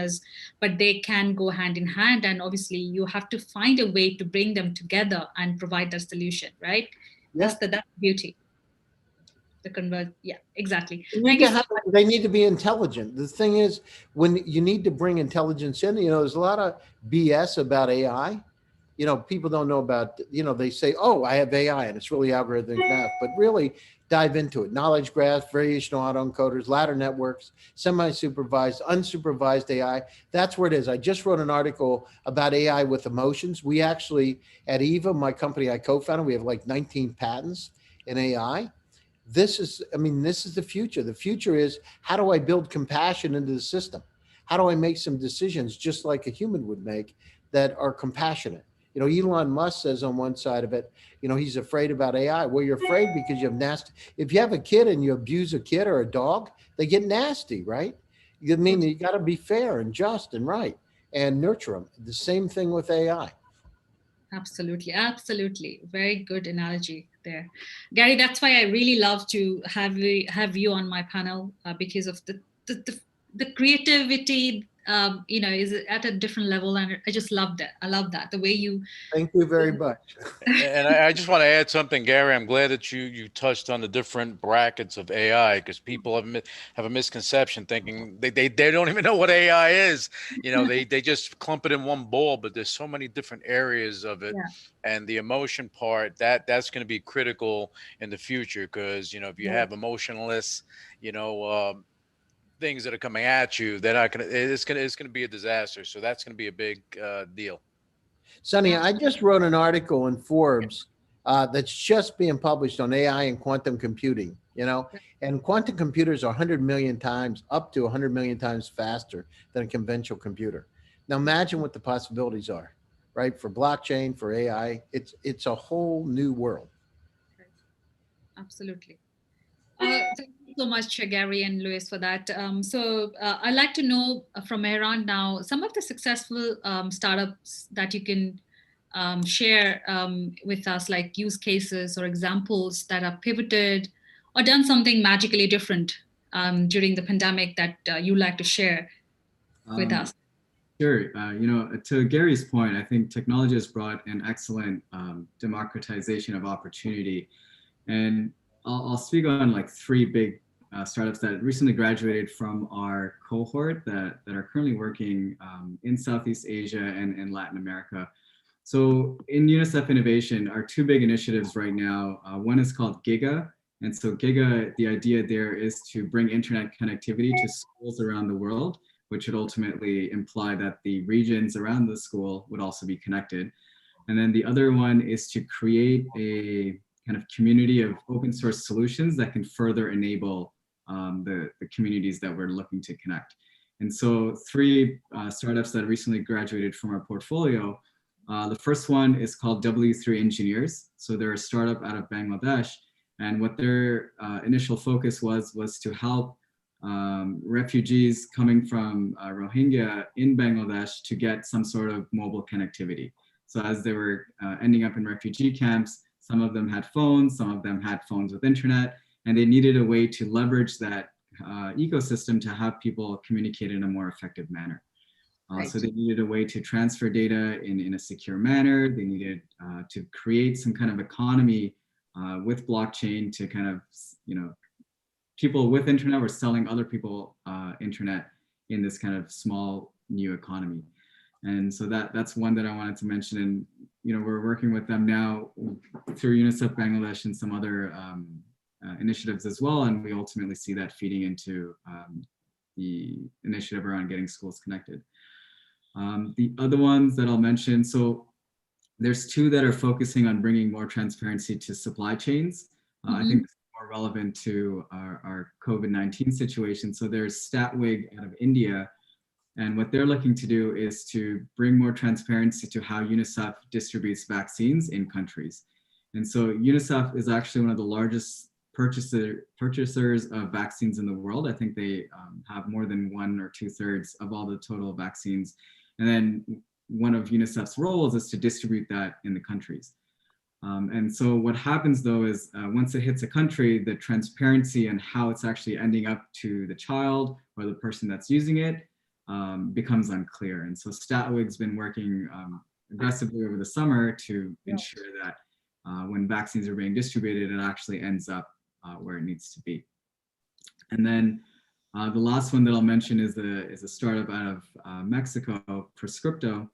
but they can go hand in hand. And obviously you have to find a way to bring them together and provide that solution, right? Yeah. That's the beauty. The convert. Yeah, exactly. They need to be intelligent. The thing is, when you need to bring intelligence in, there's a lot of BS about AI. People don't know about, they say, oh, I have AI and it's really algorithmic math, but really dive into it. Knowledge graphs, variational autoencoders, ladder networks, semi-supervised, unsupervised AI. That's where it is. I just wrote an article about AI with emotions. We actually, at EVA, my company I co-founded, we have like 19 patents in AI. This is the future. The future is, how do I build compassion into the system? How do I make some decisions just like a human would make that are compassionate? Elon Musk says on one side of it, he's afraid about AI. Well, you're afraid because you have nasty. If you have a kid and you abuse a kid or a dog, they get nasty, right? You got to be fair and just and right and nurture them. The same thing with AI. Absolutely. Absolutely. Very good analogy there. Gary, that's why I really love to have you on my panel because of the creativity, is at a different level. And I just love that. I love that. The way you. Thank you very much. And I just want to add something, Gary. I'm glad that you touched on the different brackets of AI, because people have a misconception thinking they don't even know what AI is. They just clump it in one bowl, but there's so many different areas of it. Yeah. And the emotion part, that's going to be critical in the future, because if you have emotionless, things that are coming at you, it's gonna be a disaster. So that's gonna be a big deal. Sonny, I just wrote an article in Forbes that's just being published on AI and quantum computing, and quantum computers are 100 million times, up to 100 million times faster than a conventional computer. Now imagine what the possibilities are, right? For blockchain, for AI, it's a whole new world. Absolutely. Thank you so much, Gary and Louis, for that. I'd like to know from Aaron now some of the successful startups that you can share with us, like use cases or examples that are pivoted or done something magically different during the pandemic that you like to share with us. Sure. To Gary's point, I think technology has brought an excellent democratization of opportunity. And I'll speak on like three big startups that recently graduated from our cohort that are currently working in Southeast Asia and Latin America. So in UNICEF Innovation, our two big initiatives right now, one is called Giga. And so Giga, the idea there is to bring internet connectivity to schools around the world, which would ultimately imply that the regions around the school would also be connected. And then the other one is to create a kind of community of open source solutions that can further enable the communities that we're looking to connect. And so three startups that recently graduated from our portfolio. The first one is called W3 Engineers. So they're a startup out of Bangladesh. And what their initial focus was to help refugees coming from Rohingya in Bangladesh to get some sort of mobile connectivity. So as they were ending up in refugee camps, some of them had phones, some of them had phones with internet, and they needed a way to leverage that ecosystem to have people communicate in a more effective manner. Right. So they needed a way to transfer data in a secure manner. They needed to create some kind of economy with blockchain to kind of, people with internet were selling other people internet in this kind of small new economy. And so that's one that I wanted to mention. And, we're working with them now through UNICEF Bangladesh and some other initiatives as well. And we ultimately see that feeding into the initiative around getting schools connected. The other ones that I'll mention, so there's two that are focusing on bringing more transparency to supply chains. I think this is more relevant to our COVID-19 situation. So there's StatWig out of India. And what they're looking to do is to bring more transparency to how UNICEF distributes vaccines in countries. And so UNICEF is actually one of the largest purchasers of vaccines in the world. I think they have more than 1 or 2/3 of all the total vaccines. And then one of UNICEF's roles is to distribute that in the countries. And so what happens though is once it hits a country, the transparency and how it's actually ending up to the child or the person that's using it becomes unclear. And so Statwig's been working aggressively over the summer to ensure that when vaccines are being distributed, it actually ends up where it needs to be. And then the last one that I'll mention is a startup out of Mexico, Prescripto.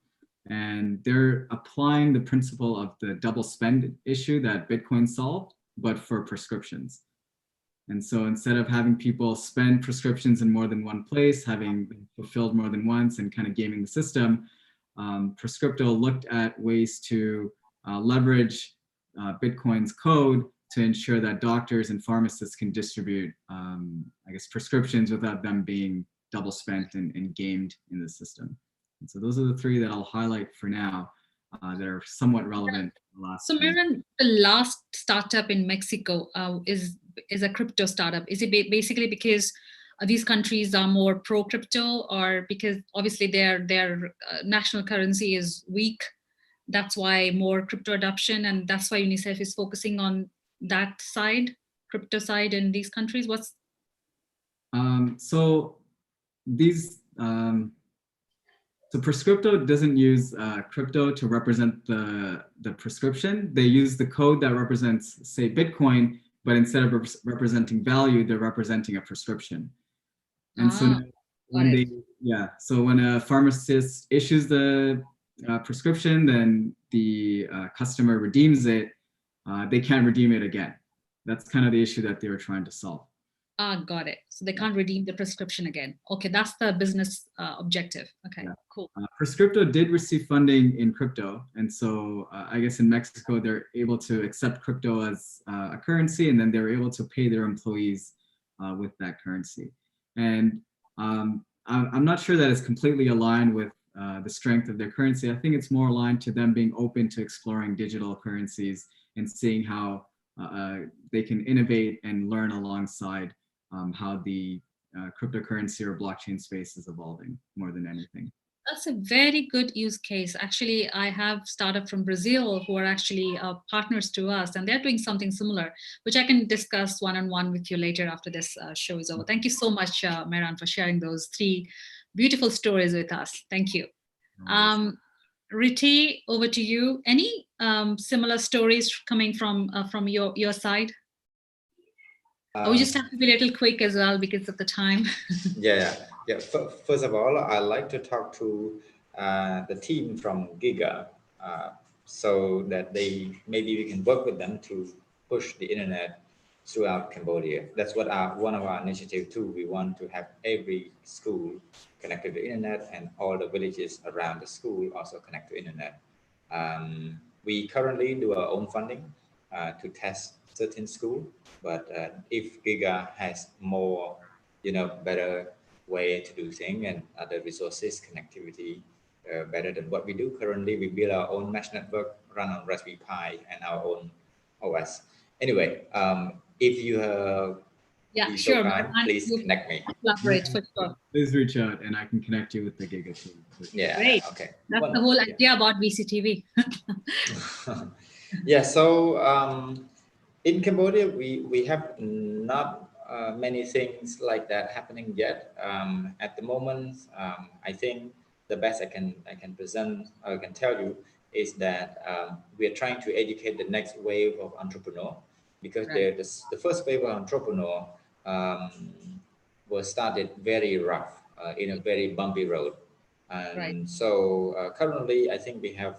And they're applying the principle of the double spend issue that Bitcoin solved, but for prescriptions. And so instead of having people spend prescriptions in more than one place, having been fulfilled more than once and kind of gaming the system, Prescripto looked at ways to leverage Bitcoin's code to ensure that doctors and pharmacists can distribute, I guess, prescriptions without them being double spent and gamed in the system. And so those are the 3 that I'll highlight for now that are somewhat relevant. So Miran, the last startup in Mexico is a crypto startup. Is it basically because these countries are more pro crypto, or because obviously their national currency is weak? That's why more crypto adoption, and that's why UNICEF is focusing on that side, crypto side in these countries. What's so these so Prescripto doesn't use crypto to represent the prescription. They use the code that represents, say, Bitcoin, but instead of representing value, they're representing a prescription. And so when so when a pharmacist issues the prescription, then the customer redeems it, they can't redeem it again. That's kind of the issue that they were trying to solve. Got it. So they can't redeem the prescription again. Okay, that's the business objective. Okay, cool. Prescripto did receive funding in crypto. And so I guess in Mexico, they're able to accept crypto as a currency, and then they're able to pay their employees with that currency. And I'm not sure that it's completely aligned with the strength of their currency. I think it's more aligned to them being open to exploring digital currencies and seeing how they can innovate and learn alongside how the cryptocurrency or blockchain space is evolving more than anything. That's a very good use case. Actually, I have startup from Brazil who are actually partners to us, and they're doing something similar, which I can discuss one-on-one with you later after this show is over. Thank you so much, Miran, for sharing those 3 beautiful stories with us. Thank you. Riti, over to you. Any similar stories coming from your side? We just have to be a little quick as well because of the time. Yeah. First of all, I'd like to talk to the team from Giga so that maybe we can work with them to push the internet throughout Cambodia. That's what one of our initiatives too. We want to have every school connected to the internet and all the villages around the school also connect to internet. We currently do our own funding to test certain school, but if Giga has more, better way to do things and other resources, connectivity better than what we do currently, we build our own mesh network, run on Raspberry Pi and our own OS. Anyway, if you have sure, please connect me. Collaborate for sure. Please reach out and I can connect you with the Giga team. Yeah, great. Okay. That's the whole idea about VCTV. Yeah, so in Cambodia, we have not many things like that happening yet. At the moment, I think the best I can present, I can tell you, is that we are trying to educate the next wave of entrepreneur, because the first wave of entrepreneur was started very rough in a very bumpy road. And so currently, I think we have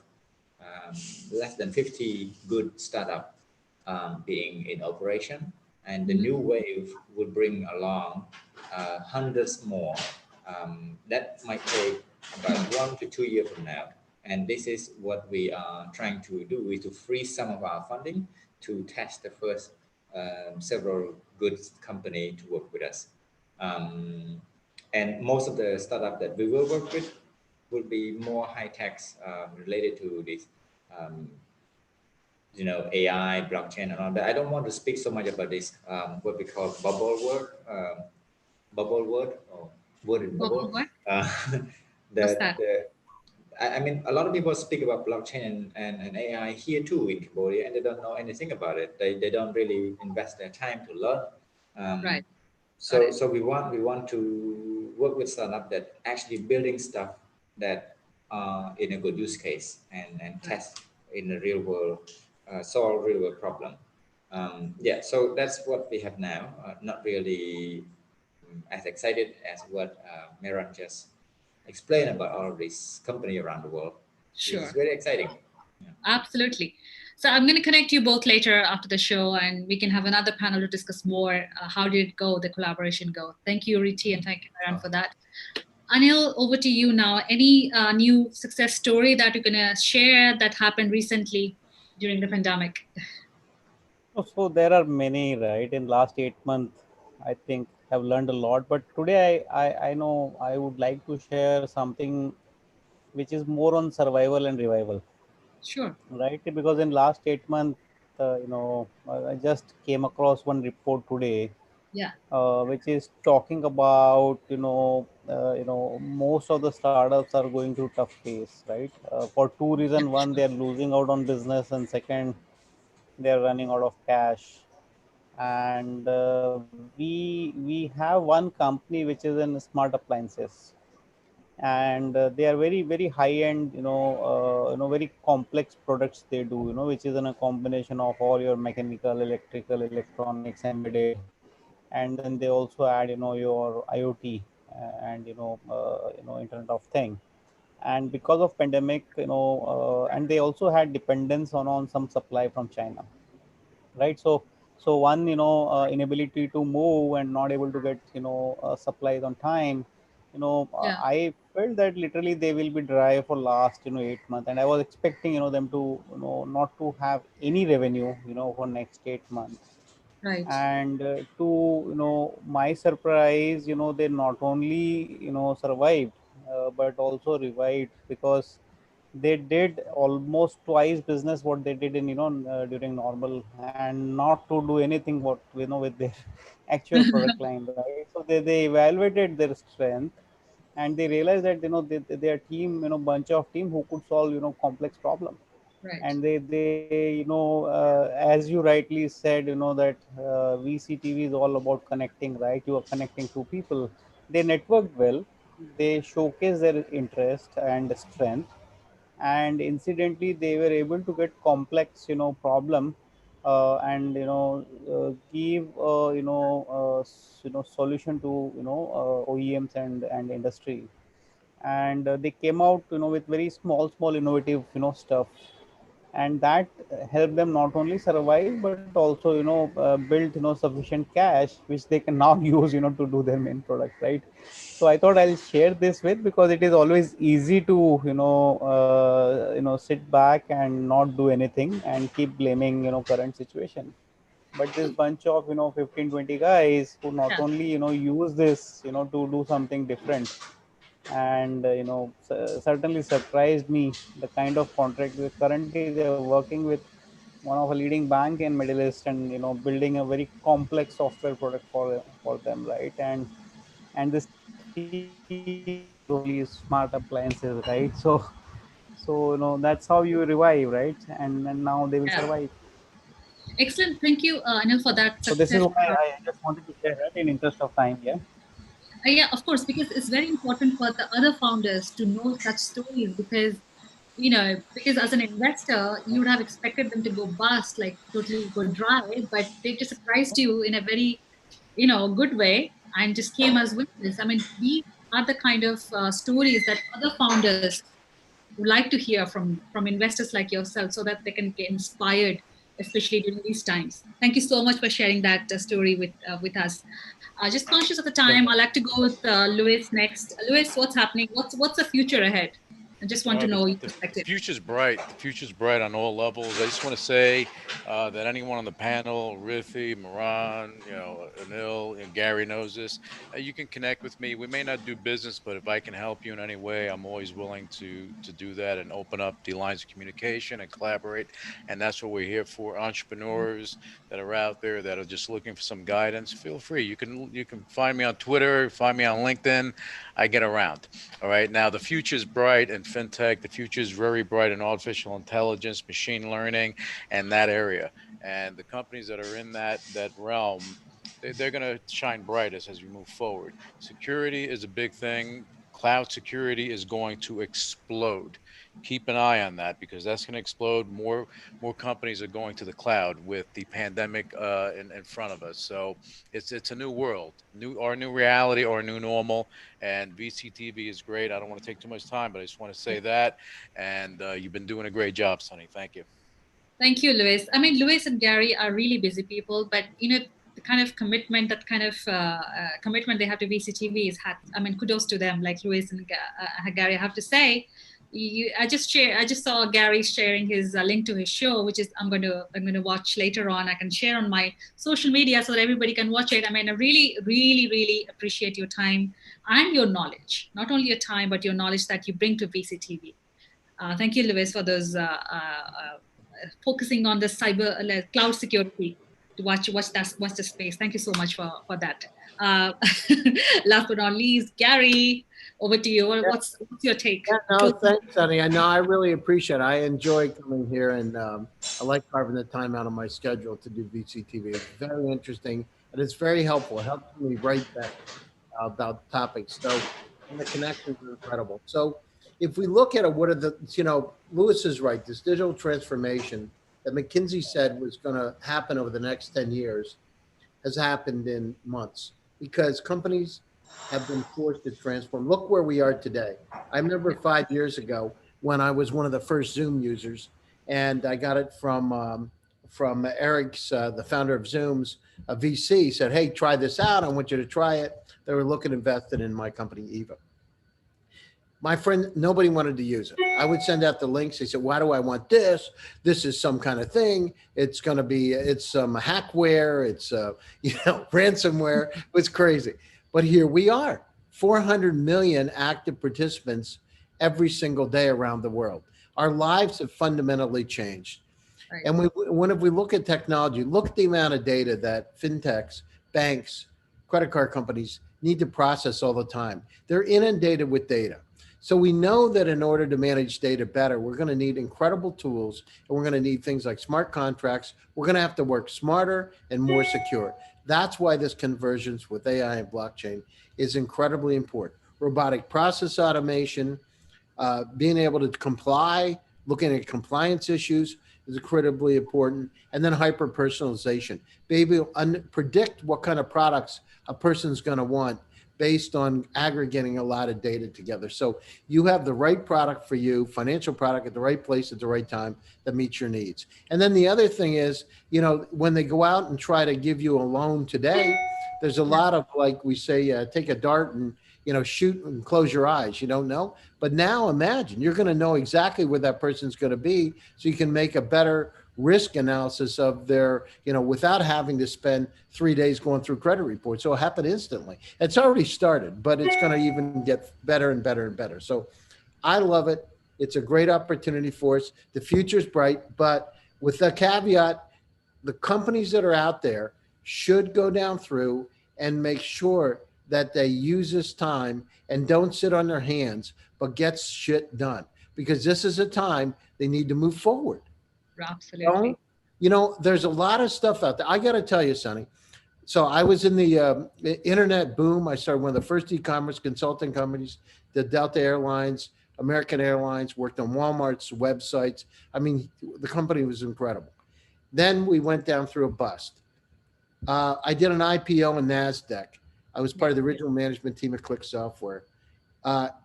less than 50 good startups being in operation, and the new wave will bring along hundreds more. That might take about 1 to 2 years from now. And this is what we are trying to do, is to freeze some of our funding to test the first several good companies to work with us. And most of the startup that we will work with will be more high tech related to this AI, blockchain, and all that. I don't want to speak so much about this what we call bubble word, or word in bubble. What? What's The that? the I mean, a lot of people speak about blockchain and AI here too in Cambodia, and they don't know anything about it. They don't really invest their time to learn. Right. Got So it. so we want to work with startup that actually building stuff that in a good use case and Right. test in the real world, solve real world problem. Yeah, so that's what we have now. Not really as excited as what Meron just explained about all of these company around the world, which is Sure. very exciting. Absolutely. So I'm going to connect you both later after the show, and we can have another panel to discuss more. How did it go? The collaboration go? Thank you, Riti, and thank you, Maran, for that. Anil, over to you now. Any new success story that you're going to share that happened recently during the pandemic? So there are many, right? In last 8 months, I think have learned a lot. But today, I know I would like to share something which is more on survival and revival, Sure. right? Because in last 8 months, I just came across one report today, Yeah. which is talking about most of the startups are going through tough phase, right? For two Yeah. reasons: one, they Sure. are losing out on business, and second, they are running out of cash. And we have one company which is in smart appliances, and they are very high end, very complex products they do, which is in a combination of all your mechanical, electrical, electronics, embedded, and then they also add your IoT, and Internet of Thing. And because of pandemic, and they also had dependence on some supply from China, right? So one, inability to move and not able to get supplies on time. Yeah. I felt that literally they will be dry for last 8 months, and I was expecting them to not to have any revenue for next 8 months. Right. And to my surprise, they not only survived, but also revived, because they did almost twice business what they did in during normal, and not to do anything what with their actual product line, right? So they evaluated their strength, and they realized that their team, bunch of team who could solve complex problem. Right. And they as you rightly said, that VCTV is all about connecting, right? You are connecting two people. They networked well, they showcase their interest and strength, and incidentally they were able to get complex problem, and give solution to OEMs and industry. And they came out with very small innovative stuff, and that helped them not only survive but also build sufficient cash which they can now use to do their main product, right? So I thought I'll share this with, because it is always easy to sit back and not do anything and keep blaming current situation. But this bunch of 15-20 guys who not Yeah. only use this to do something different, and certainly surprised me the kind of contract with currently they're working with one of a leading bank in Middle East, and building a very complex software product for them, right? And this team is only smart appliances, right? So that's how you revive, right? And now they will Yeah. survive. Excellent. Thank you, Anil, for that So this is success. what I just wanted to share that in interest of time. Yeah. Yeah, of course, because it's very important for the other founders to know such stories, because because as an investor you would have expected them to go bust, like totally go dry, but they just surprised you in a very good way and just came as witness. I mean, these are the kind of stories that other founders would like to hear from investors like yourself, so that they can get inspired, especially during these times. Thank you so much for sharing that story with us. Just conscious of the time, I'd like to go with Louis next. Louis, what's happening? What's the future ahead? I just want to know your The perspective. future's bright. The future's bright on all levels. I just want to say that anyone on the panel, Rithi, Moran, Anil, Gary knows this. You can connect with me. We may not do business, but if I can help you in any way, I'm always willing to do that and open up the lines of communication and collaborate. And that's what we're here for. Entrepreneurs that are out there that are just looking for some guidance, feel free. You can find me on Twitter, find me on LinkedIn. I get around. All right. Now, the future is bright in fintech. The future is very bright in artificial intelligence, machine learning, and that area. And the companies that are in that realm, they're going to shine brightest as we move forward. Security is a big thing. Cloud security is going to explode. Keep an eye on that because that's going to explode. More companies are going to the cloud with the pandemic in front of us. So it's a new world, our new reality, our new normal. And VCTV is great. I don't want to take too much time, but I just want to say that. And you've been doing a great job, Sonny. Thank you. Thank you, Louis. I mean, Louis and Gary are really busy people, but the kind of commitment, commitment they have to VCTV I mean, kudos to them. Like Louis and Gary, I have to say, I just saw Gary sharing his link to his show, which is I'm going to watch later on. I can share on my social media so that everybody can watch it. I mean, I really, really, really appreciate your time and your knowledge. Not only your time, but your knowledge that you bring to VCTV. Thank you, Louis, for those focusing on the cyber cloud security to watch the space. Thank you so much for that. Last but not least, Gary, over to you. What's your take? Yeah, no, thanks, Sonny. I know I really appreciate it. I enjoy coming here, and I like carving the time out of my schedule to do VCTV. It's very interesting, and it's very helpful. It helps me write that about topics. So, and the connections are incredible. So, if we look at it, what are Lewis is right. This digital transformation that McKinsey said was going to happen over the next 10 years has happened in months because companies have been forced to transform. Look where we are today. I remember 5 years ago when I was one of the first Zoom users, and I got it from Eric's, the founder of Zoom's, a VC said, "Hey, try this out. I want you to try it." They were looking invested in my company, Eva. My friend, nobody wanted to use it. I would send out the links. They said, "Why do I want this? This is some kind of thing. It's going to be, it's some hackware. It's, ransomware." It was crazy. But here we are, 400 million active participants every single day around the world. Our lives have fundamentally changed. Right. And if we look at technology, look at the amount of data that fintechs, banks, credit card companies need to process all the time. They're inundated with data. So we know that in order to manage data better, we're going to need incredible tools, and we're going to need things like smart contracts. We're going to have to work smarter and more secure. That's why this convergence with AI and blockchain is incredibly important. Robotic process automation, being able to comply, looking at compliance issues is incredibly important. And then hyper-personalization. Be able to predict what kind of products a person's going to want based on aggregating a lot of data together. So you have the right product for you, financial product at the right place at the right time that meets your needs. And then the other thing is, when they go out and try to give you a loan today, there's a lot of, like we say, take a dart and, shoot and close your eyes. You don't know. But now imagine you're going to know exactly where that person's going to be, so you can make a better risk analysis of their, without having to spend 3 days going through credit reports. So it happened instantly. It's already started, but it's going to even get better and better and better. So I love it. It's a great opportunity for us. The future's bright, but with the caveat, the companies that are out there should go down through and make sure that they use this time and don't sit on their hands, but get shit done, because this is a time they need to move forward. Absolutely. There's a lot of stuff out there. I got to tell you, Sonny. So I was in the internet boom. I started one of the first e-commerce consulting companies, the Delta Airlines, American Airlines, worked on Walmart's websites. I mean, the company was incredible. Then we went down through a bust. I did an IPO in NASDAQ. I was part of the original management team at Click Software.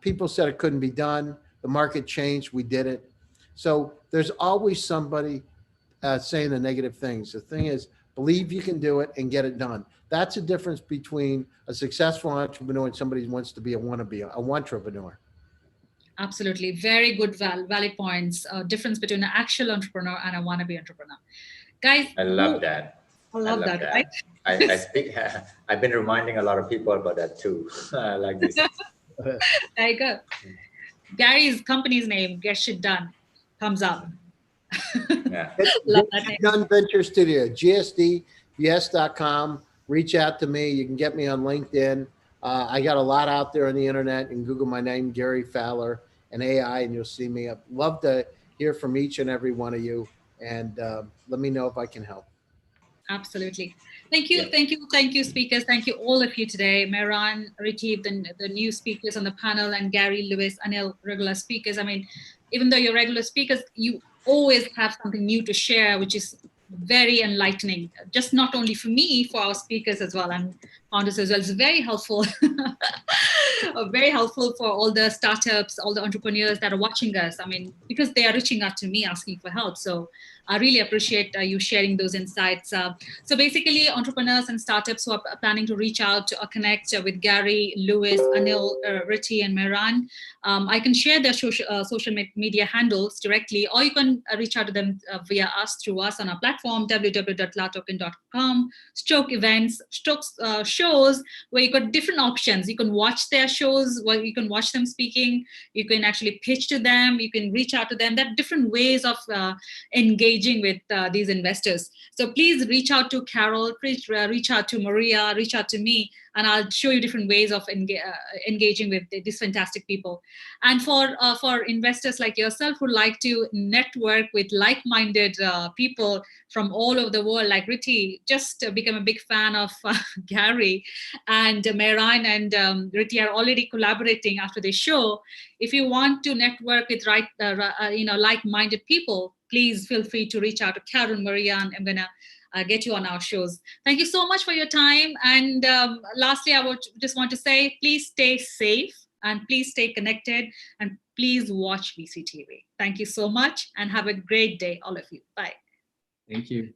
People said it couldn't be done. The market changed. We did it. So there's always somebody saying the negative things. The thing is, believe you can do it and get it done. That's the difference between a successful entrepreneur and somebody who wants to be a wannabe, a entrepreneur. Absolutely. Very good, valid points. Difference between an actual entrepreneur and a wannabe entrepreneur. Guys, I love that. I love that, right? I speak. I've been reminding a lot of people about that too. I like this. There you go. Gary's company's name, Get Shit Done, thumbs up. Yeah. Love that name. Done Venture Studio, gsdbs.com. Reach out to me. You can get me on LinkedIn. I got a lot out there on the internet. And Google my name, Gary Fowler, and AI, and you'll see me. I'd love to hear from each and every one of you. And let me know if I can help. Absolutely. Thank you. Yeah. Thank you, speakers. Thank you, all of you today. Mehran, Retief, the new speakers on the panel, and Gary, Lewis, Anil, regular speakers. I mean, even though you're regular speakers, you always have something new to share, which is very enlightening, just not only for me, for our speakers as well, and founders as well. It's very helpful, very helpful for all the startups, all the entrepreneurs that are watching us. I mean, because they are reaching out to me asking for help. So I really appreciate you sharing those insights. So basically, entrepreneurs and startups who are planning to reach out or connect with Gary, Lewis, Anil, Ritti, and Mehran, I can share their social media handles directly, or you can reach out to them via us, through us on our platform, www.latoken.com, stroke events, stroke shows, where you got different options. You can watch their shows, where you can watch them speaking, you can actually pitch to them, you can reach out to them. There are different ways of engaging with these investors. So please reach out to Carol, please reach out to Maria, reach out to me, and I'll show you different ways of engaging with these fantastic people. And for investors like yourself who like to network with like-minded people from all over the world, like Ritti, just become a big fan of Gary, and Mehran and Ritti are already collaborating after this show. If you want to network with like-minded people, please feel free to reach out to Karen, Maria, and I'm gonna get you on our shows. Thank you so much for your time. And lastly, I would just want to say, please stay safe and please stay connected and please watch VCTV. Thank you so much and have a great day, all of you. Bye. Thank you.